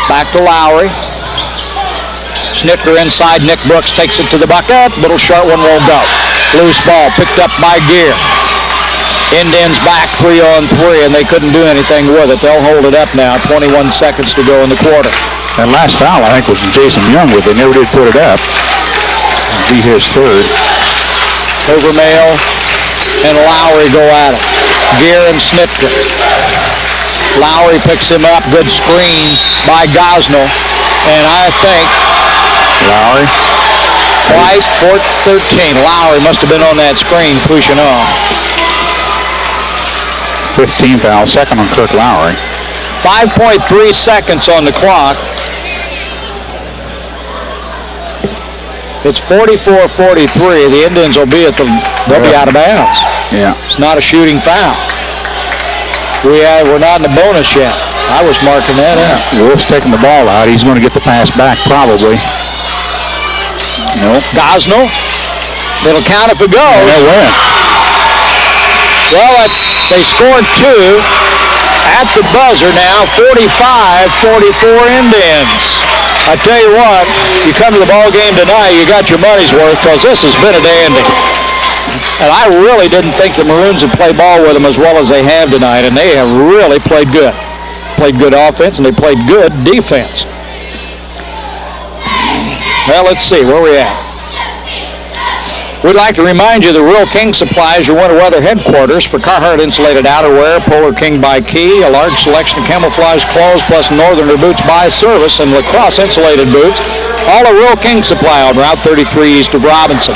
Back to Lowry. Schnitker inside. Nick Brooks takes it to the bucket. Little short one won't go. Loose ball picked up by Gear. Indians back 3-on-3, and they couldn't do anything with it. They'll hold it up now. 21 seconds to go in the quarter. That last foul, I think, was Jason Young, but they never did put it up. It'll be his 3rd. Hoover-Mayo and Lowry go at it. Gear and Schnitker. Lowry picks him up. Good screen by Gosnell. And I think Lowry. White, 4-13. Lowry must have been on that screen pushing off. 15 foul, 2nd on Kirk Lowry. 5.3 seconds on the clock. It's 44-43. The Indians will be they'll be out of bounds. Yeah. It's not a shooting foul. We're not in the bonus yet. I was marking that out. Wolf's taking the ball out. He's going to get the pass back probably. Nope. Gosnell. It'll count if it goes. They win. Well, they scored 2. at the buzzer now, 45-44 Indians. I tell you what, you come to the ball game tonight, you got your money's worth because this has been a dandy. And I really didn't think the Maroons would play ball with them as well as they have tonight, and they have really played good. Played good offense, and they played good defense. Well, let's see, where we at? We'd like to remind you that Rural King supplies your winter weather headquarters for Carhartt insulated outerwear, Polar King by Key, a large selection of camouflage clothes, plus Northerner boots by service, and lacrosse insulated boots. All at Rural King Supply on Route 33 east of Robinson.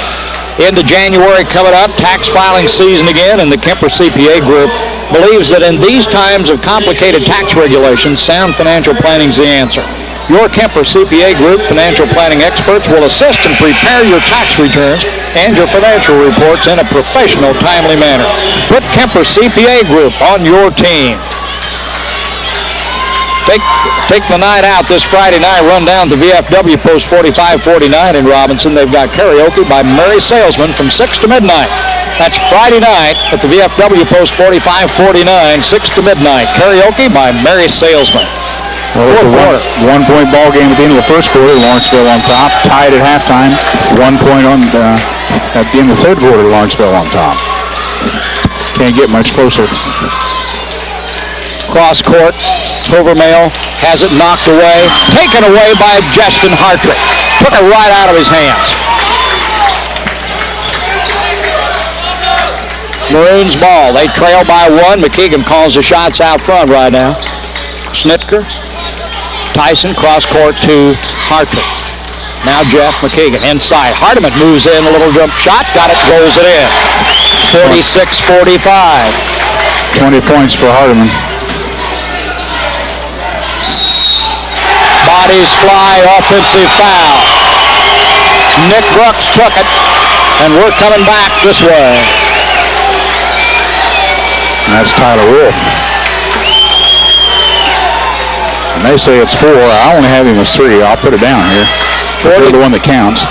Into January coming up, tax filing season again, and the Kemper CPA Group believes that in these times of complicated tax regulations, sound financial planning is the answer. Your Kemper CPA Group financial planning experts will assist and prepare your tax returns and your financial reports in a professional, timely manner. Put Kemper CPA Group on your team. Take the night out this Friday night. Run down to VFW Post 4549 in Robinson. They've got karaoke by Mary Salesman from 6 to midnight. That's Friday night at the VFW Post 4549, 6 to midnight. Karaoke by Mary Salesman. Well, it's a one-point ball game at the end of the first quarter. Lawrenceville on top, tied at halftime. 1 point on at the end of the third quarter. Lawrenceville on top. Can't get much closer. Cross court, Overmail has it knocked away, taken away by Justin Hartrick. Took it right out of his hands. Maroons ball. They trail by 1. McKeegan calls the shots out front right now. Snitker. Tyson cross court to Hartrick. Now Jeff McKeegan inside. Hardiman moves in a little jump shot. Got it, rolls it in. 46-45. 20 points for Hardiman. Bodies fly, offensive foul. Nick Brooks took it, and we're coming back this way. That's Tyler Wolf. And they say it's 4. I only have him as 3. I'll put it down here. 40, the one that counts.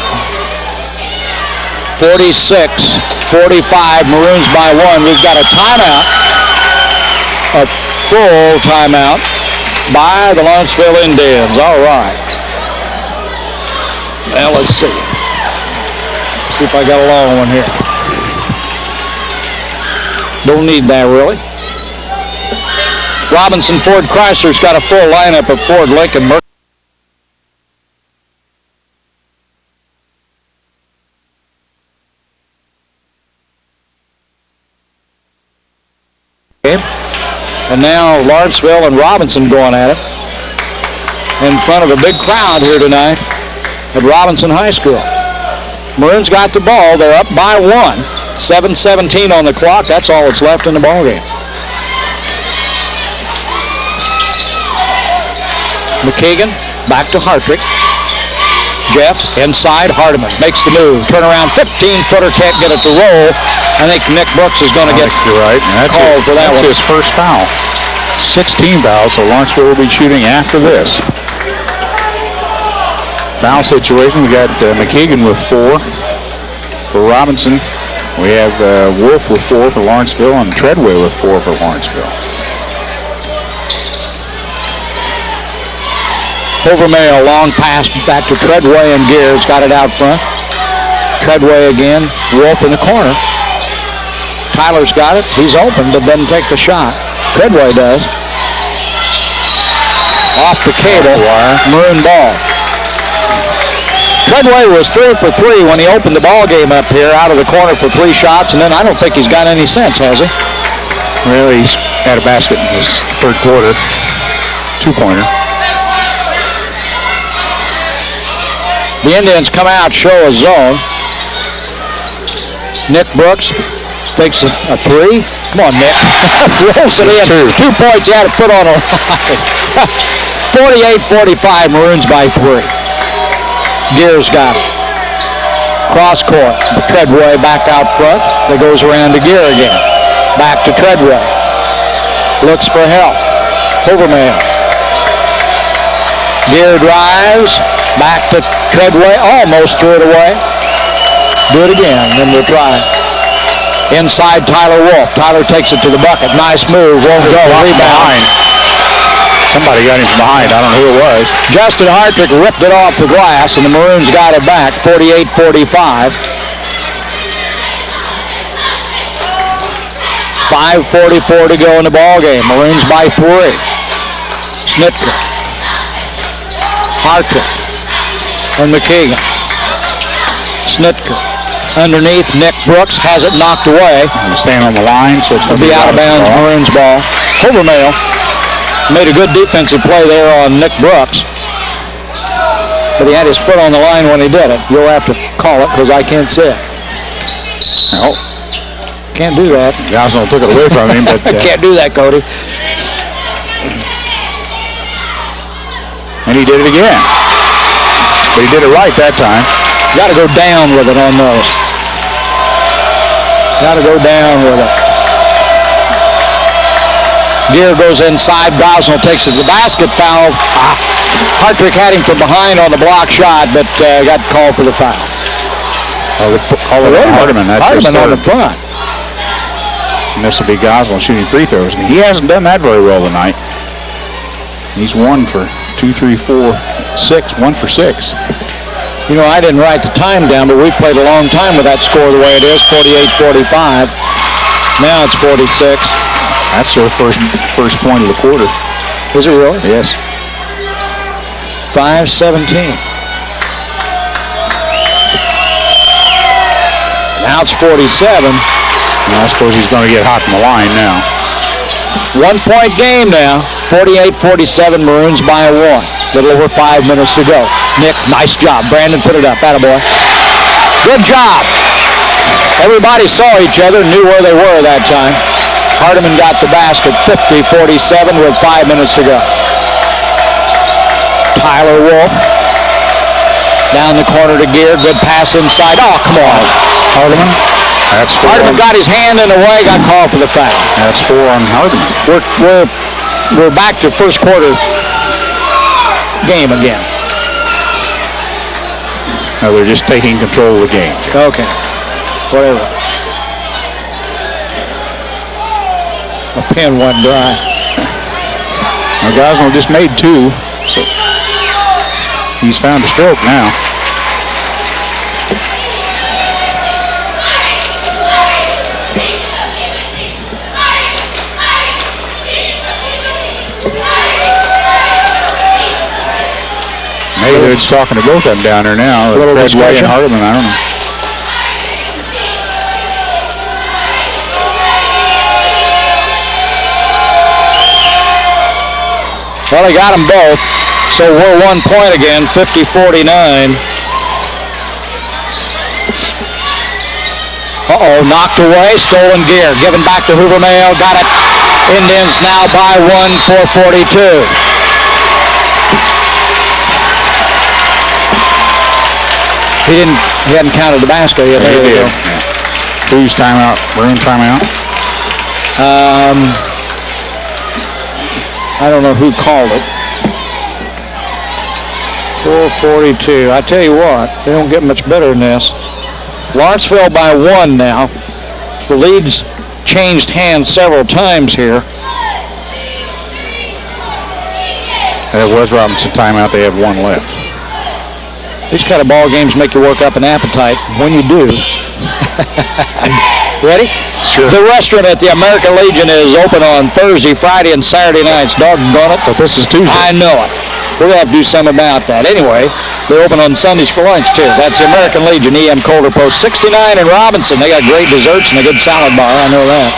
46-45, Maroons by 1. We've got a timeout, a full timeout by the Lawrenceville Indians. All right. Well, let's see. See if I got a long one here. Don't need that, really. Robinson Ford Chrysler's got a full lineup of Ford, Lincoln, Mercury. And now Lawrenceville and Robinson going at it in front of a big crowd here tonight at Robinson High School. Maroons got the ball. They're up by 1. 7:17 on the clock. That's all that's left in the ball game. McKeegan back to Hartrick. Jeff inside. Hardiman makes the move. Turnaround 15-footer, can't get it to roll. I think Nick Brooks is going to get called for that one. That's his first foul. 16 fouls, so Lawrenceville will be shooting after this. Foul situation, we got McKeegan with 4 for Robinson. We have Wolf with 4 for Lawrenceville and Treadway with 4 for Lawrenceville. Overmail, long pass back to Treadway, and Gears got it out front. Treadway again, Wolf in the corner. Tyler's got it. He's open, but doesn't take the shot. Treadway does. Off the cable, Maroon ball. Treadway was 3 for 3 when he opened the ball game up here, out of the corner for 3 shots, and then I don't think he's got any sense, has he? Well, he's had a basket in his third quarter. 2-pointer. The Indians come out, show a zone. Nick Brooks takes a 3. Come on, Nick. Rolls it in. 2 points. He had to put on a line. 48-45, Maroons by 3. Gears got it. Cross court. Treadway back out front. That goes around to Gear again. Back to Treadway. Looks for help. Overmail. Gear drives. Back to Treadway. Almost threw it away. Do it again. Then we'll try. Inside Tyler Wolf. Tyler takes it to the bucket. Nice move. Won't go. Rebound. Somebody got him from behind. I don't know who it was. Justin Hartrick ripped it off the glass, and the Maroons got it back, 48-45. 5:44 to go in the ball game. Maroons by 3. Snitka, Hartrick, and McKeegan. Snitka underneath. Nick Brooks has it knocked away. He's staying on the line, so it's going to be out of bounds. Maroons ball. Overmail made a good defensive play there on Nick Brooks, but he had his foot on the line when he did it. You'll have to call it because I can't see it. No. Can't do that. Gosnell took it away from him, but... Can't do that, Cody. And he did it again. But he did it right that time. Got to go down with it on those. Got to go down with it. Gear goes inside. Gosnell takes it to the basket. Foul. Hartrick had him from behind on the block shot, but got called for the foul. Hardiman. Hardiman on the front. And this will be Gosnell shooting free throws. He hasn't done that very well tonight. He's 1 for 2, 3, 4, 6. 1 for 6. You know, I didn't write the time down, but we played a long time with that score the way it is, 48-45. Now it's 46. That's their first point of the quarter. Is it really? Yes. 5:17. Now it's 47. I suppose he's going to get hot from the line now. 1 point game now. 48-47, Maroons by 1. Little over 5 minutes to go. Nick, nice job. Brandon put it up. Attaboy. Good job. Everybody saw each other, knew where they were that time. Hardiman got the basket, 50-47 with 5 minutes to go. Tyler Wolf. Down the corner to Gear. Good pass inside. Oh, come on. Hardiman. That's 4. Hardiman got his hand in the way, got called for the foul. That's 4 on Hardiman. We're back to first quarter game again. No, they're just taking control of the game. Okay. Whatever. A pen went dry. Now Gosnell just made 2, so he's found a stroke now. Maybe they're just talking to both of them down there now. A little discussion. Hardiman, I don't know. Well, they got them both, so we're 1 point again, 50-49. Knocked away, stolen Gear, given back to Hoover Mayo, got it. Indians now by 1, 4:42. He hadn't counted the basket yet. There you go. Who's timeout? Maroon timeout? I don't know who called it. 4:42. I tell you what, they don't get much better than this. Lawrenceville by 1 now. The lead's changed hands several times here. That was Robinson timeout. They have 1 left. These kind of ball games make you work up an appetite. When you do. Ready? Sure. The restaurant at the American Legion is open on Thursday, Friday, and Saturday nights. Doggone it. But this is Tuesday. I know it. We're going to have to do something about that. Anyway, they're open on Sundays for lunch, too. That's the American Legion, EM Colder Post 69 in Robinson. They got great desserts and a good salad bar. I know that.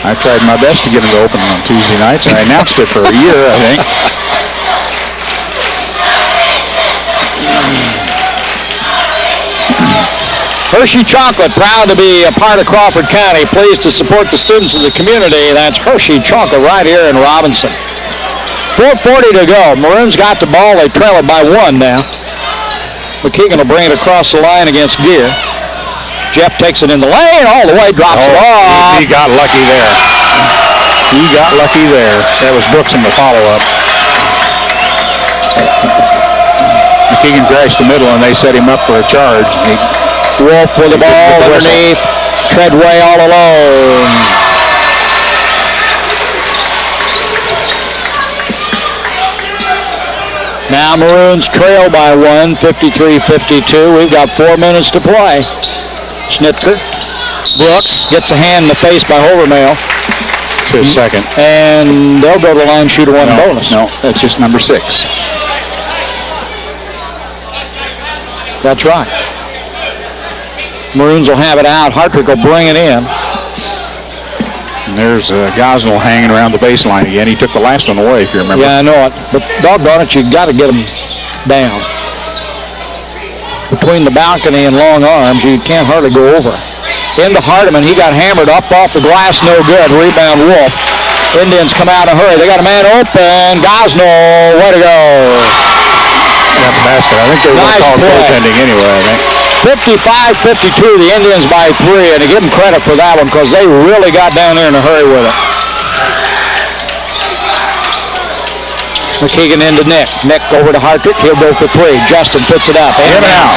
I tried my best to get them to open on Tuesday nights, and I announced it for a year, I think. Hershey Chocolate, proud to be a part of Crawford County. Pleased to support the students of the community. That's Hershey Chocolate right here in Robinson. 4:40 to go. Maroons got the ball. They trail it by 1 now. McKeegan will bring it across the line against Gear. Jeff takes it in the lane all the way, drops it off. He got lucky there. He got lucky there. That was Brooks in the follow-up. McKeegan crashed the middle, and they set him up for a charge. He Wolf with the ball underneath. Treadway all alone. Now Maroons trail by 1, 53-52. We've got 4 minutes to play. Schnitker. Brooks gets a hand in the face by Overmail. It's his second. And they'll go to the line, shoot a one bonus. No, that's just number 6. That's right. Maroons will have it out. Hartrick will bring it in. And there's Gosnell hanging around the baseline again. He took the last one away, if you remember. Yeah, I know it. But doggone it, you got to get him down. Between the balcony and long arms, you can't hardly go over. Into Hardiman. He got hammered up off the glass. No good. Rebound Wolf. Indians come out in a hurry. They got a man open. Gosnell, way to go. Got the basket. I think they were going to call goaltending anyway, I think. 55-52, the Indians by 3, and to give them credit for that one because they really got down there in a hurry with it. McKeegan into Nick. Nick over to Hartrick. He'll go for 3. Justin puts it up. In and out.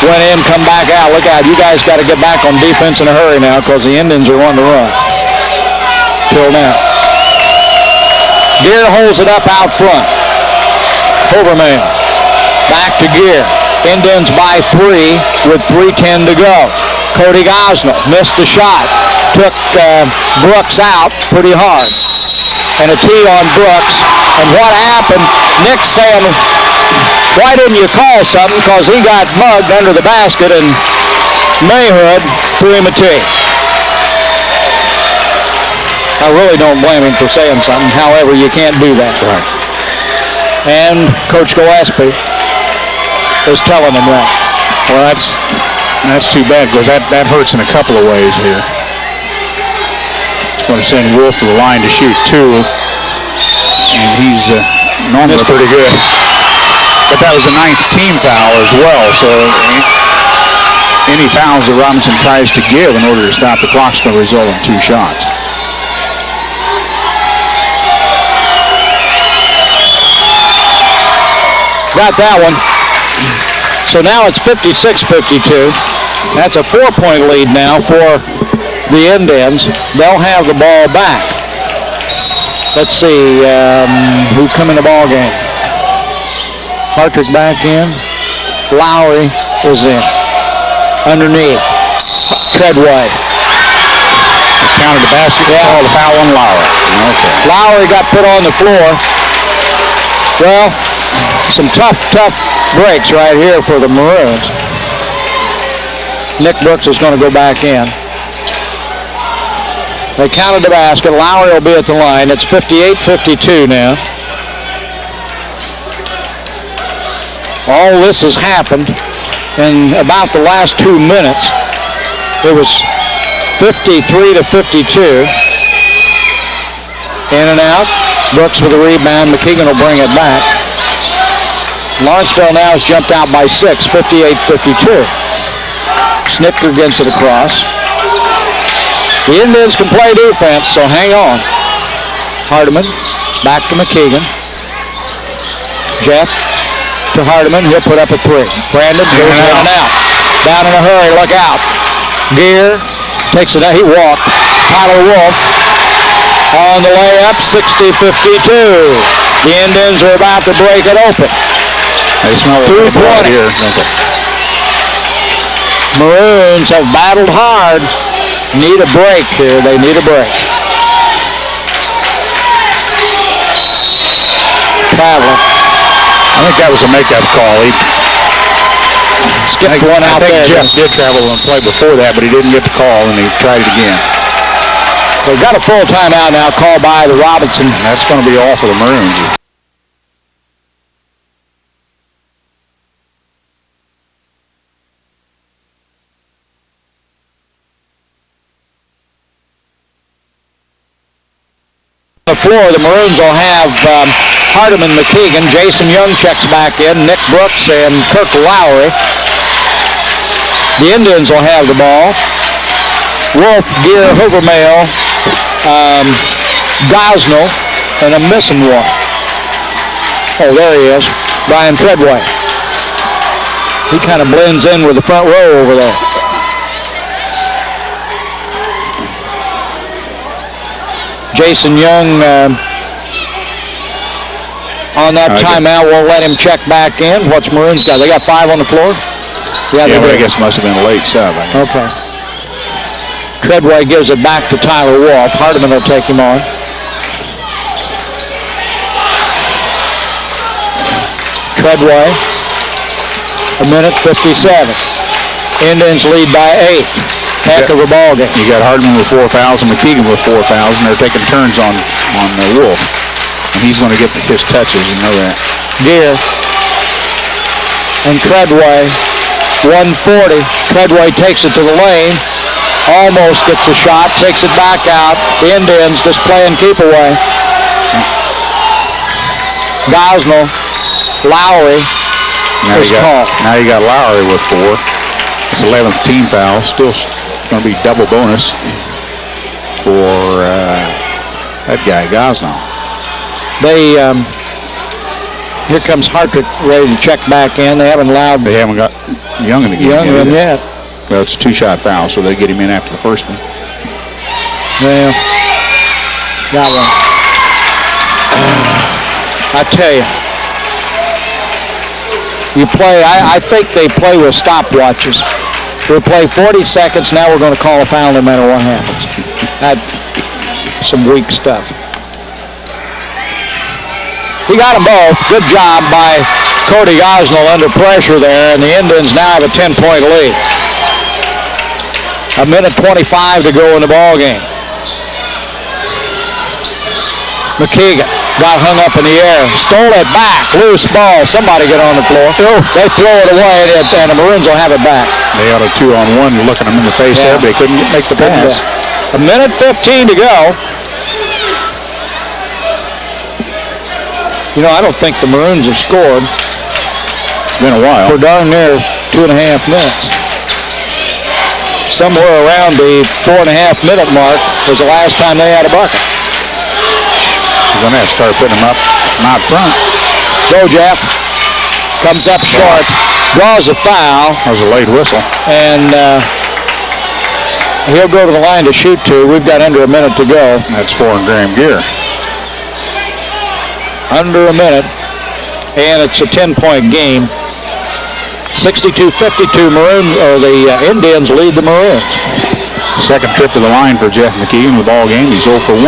Went in, come back out. Look out. You guys got to get back on defense in a hurry now because the Indians are on the run. Till now. Gear holds it up out front. Overman. Back to Gear. Indians by 3 with 3:10 to go. Cody Gosnell missed the shot. Took Brooks out pretty hard. And a tee on Brooks. And what happened, Nick saying, why didn't you call something? Because he got mugged under the basket and Mayhood threw him a tee. I really don't blame him for saying something. However, you can't do that. Right. And Coach Gillespie is telling him that. Well, that's too bad because that hurts in a couple of ways here. It's going to send Wolf to the line to shoot 2. And he's normally pretty good. But that was a 9th team foul as well, so any fouls that Robinson tries to give in order to stop the clock's going to result in 2 shots. Got that one. So now it's 56-52. That's a 4-point lead now for the Indians. They'll have the ball back. Let's see who come in the ball game. Hartrick back in. Lowry is in. Underneath. Treadway. Counted the basket. Called the foul on Lowry. Okay. Lowry got put on the floor. Well, some tough breaks right here for the Maroons. Nick Brooks is going to go back in. They counted the basket. Lowry will be at the line. It's 58-52 now. All this has happened in about the last 2 minutes. It was 53-52. In and out. Brooks with a rebound. McKeegan will bring it back. Lawrenceville now has jumped out by 6, 58-52. Schnitker gets it across. The Indians can play defense, so hang on. Hardiman, back to McKeegan. Jeff to Hardiman, he'll put up a 3. Brandon goes in and out. Down in a hurry, look out. Gear takes it out, he walked. Tyler Wolf on the layup, 60-52. The Indians are about to break it open. They smell 2:20 here. Maroons have battled hard. Need a break here. They need a break. Traveling. I think that was a makeup call. He skipped one out there. I think Jeff did travel and play before that, but he didn't get the call, and he tried it again. They've got a full timeout now called by the Robinson. And that's going to be all for the Maroons. The floor, the Maroons will have Hardiman, McKeegan, Jason Young checks back in, Nick Brooks and Kirk Lowry. The Indians will have the ball. Wolf, Gear, Hoovermail, Gosnell, and I'm missing one. Oh, there he is, Brian Treadway. He kind of blends in with the front row over there. Jason Young on that timeout won't let him check back in. What's Maroons got? They got 5 on the floor? Yeah, but I guess it must have been a late sub. Okay. Treadway gives it back to Tyler Wolf. Hardiman will take him on. Treadway, 1:57. Indians lead by 8. Heck of a ball game. You got Hardiman with 4 fouls and McKeegan with 4 fouls, and they're taking turns on Wolf. And he's going to get his touches, you know that. Gear and Treadway, 140. Treadway takes it to the lane. Almost gets a shot, takes it back out. The Indians just playing keep away. Gosnell, Lowry is caught. Now you got Lowry with 4. It's 11th team foul. Still going to be double bonus for that guy, Gosnell. They, here comes Hartrick ready to check back in. They haven't got Young in the game yet. Well, it's a 2-shot foul, so they get him in after the first one. Well, got one. I tell you play, I think they play with stopwatches. We play 40 seconds, now we're going to call a foul no matter what happens. That's some weak stuff. He got them both. Good job by Cody Gosnell under pressure there, and the Indians now have a 10-point lead. 1:25 to go in the ball game. McKeegan got hung up in the air, stole it back, loose ball. Somebody get on the floor. They throw it away, and the Maroons will have it back. They ought to 2-on-1 looking them in the face there, but they couldn't make the pass. 1:15 to go. You know, I don't think the Maroons have scored. It's been a while. For darn near 2.5 minutes. Somewhere around the 4.5-minute mark was the last time they had a bucket. You're going to have to start putting them up out front. Go, Jeff. Comes up short. Draws a foul. That was a late whistle. And he'll go to the line to shoot 2. We've got under a minute to go. That's for Graham Gear. Under a minute. And it's a 10-point game. 62-52, the Indians lead the Maroons. Second trip to the line for Jeff McKeegan with ball game. He's 0 for 1.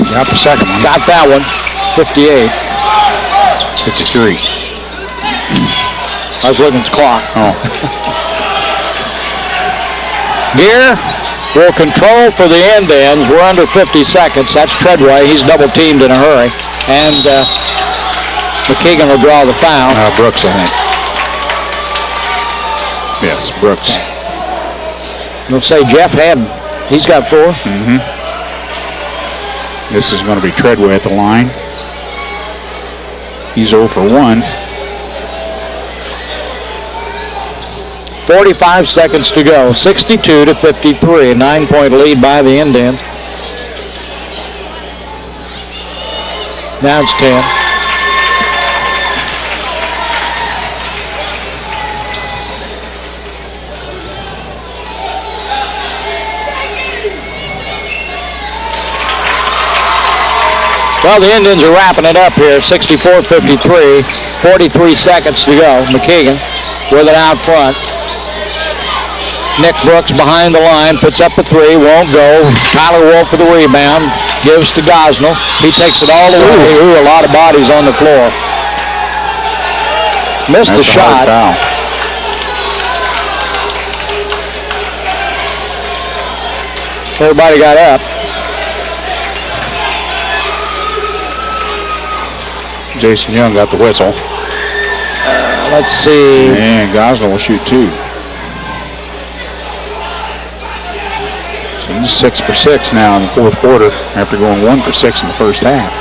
Got the second one. Got that one. 58. 53. I was looking at the clock. Oh. Gear will control for the Indians. We're under 50 seconds. That's Treadway. He's double-teamed in a hurry. And McKeegan will draw the foul. Brooks, I think. Yes, Brooks. We'll say Jeff Haddon. He's got 4. Mm-hmm. This is going to be Treadway at the line. He's 0 for 1. 45 seconds to go. 62-53. A 9-point lead by the Indians. Now it's 10. Well, the Indians are wrapping it up here. 64-53. 43 seconds to go. McKeegan with it out front. Nick Brooks behind the line, puts up a 3, won't go. Tyler Wolf for the rebound, gives to Gosnell. He takes it all the way. Ooh, a lot of bodies on the floor. Missed the shot. Foul. Everybody got up. Jason Young got the whistle. Let's see. And Gosnell will shoot 2. So he's 6 for 6 now in the fourth quarter after going 1 for 6 in the first half.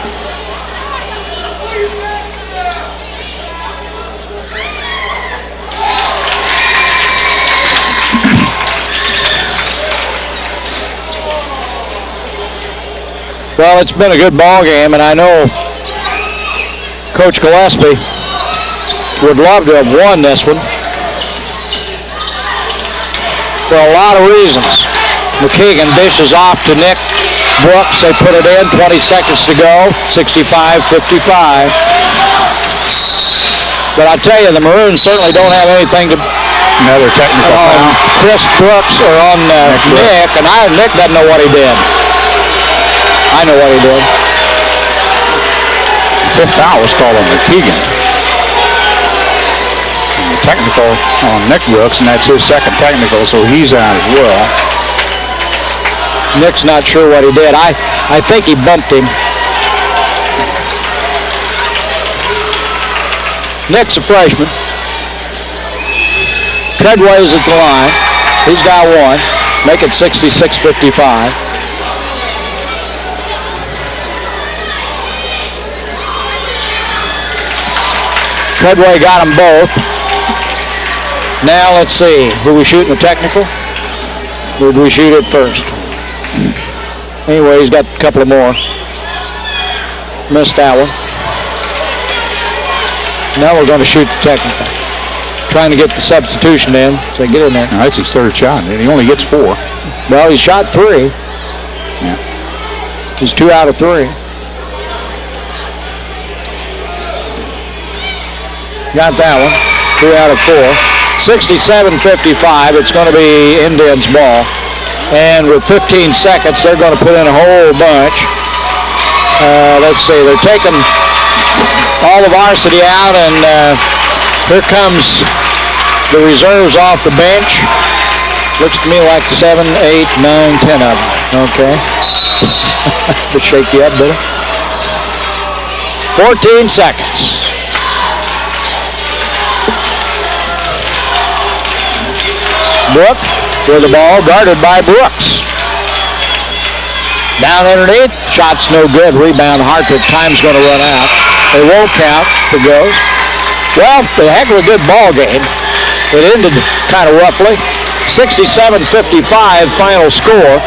Well, it's been a good ball game, and I know Coach Gillespie would love to have won this one for a lot of reasons. McKeegan dishes off to Nick Brooks. They put it in, 20 seconds to go, 65-55. But I tell you, the Maroons certainly don't have anything to... Another technical foul. Chris Brooks or on Nick, and Nick doesn't know what he did. I know what he did. Fifth foul was called on McKeegan. And the technical on Nick Brooks, and that's his second technical, so he's out as well. Nick's not sure what he did. I think he bumped him. Nick's a freshman. Treadway's at the line. He's got one. Make it 66-55. Treadway got them both. Now let's see. Were we shooting the technical? Or did we shoot it first? Anyway, he's got a couple of more. Missed that one. Now we're going to shoot the technical. Trying to get the substitution in, so get in there. No, that's his third shot, and he only gets 4. Well, he shot 3. Yeah. He's 2 out of 3. Got that one. 2 out of 4. 67-55. It's going to be Indians' ball. And with 15 seconds, they're going to put in a whole bunch. Let's see. They're taking all the varsity out, and here comes the reserves off the bench. Looks to me like 7, 8, 9, 10 of them. Okay. To shake you up, buddy. 14 seconds. Brook with the ball, guarded by Brooks. Down underneath, shot's no good. Rebound, Hartrick. Time's going to run out. They won't count. It goes. Well, a heck of a good ball game. It ended kind of roughly. 67-55 final score.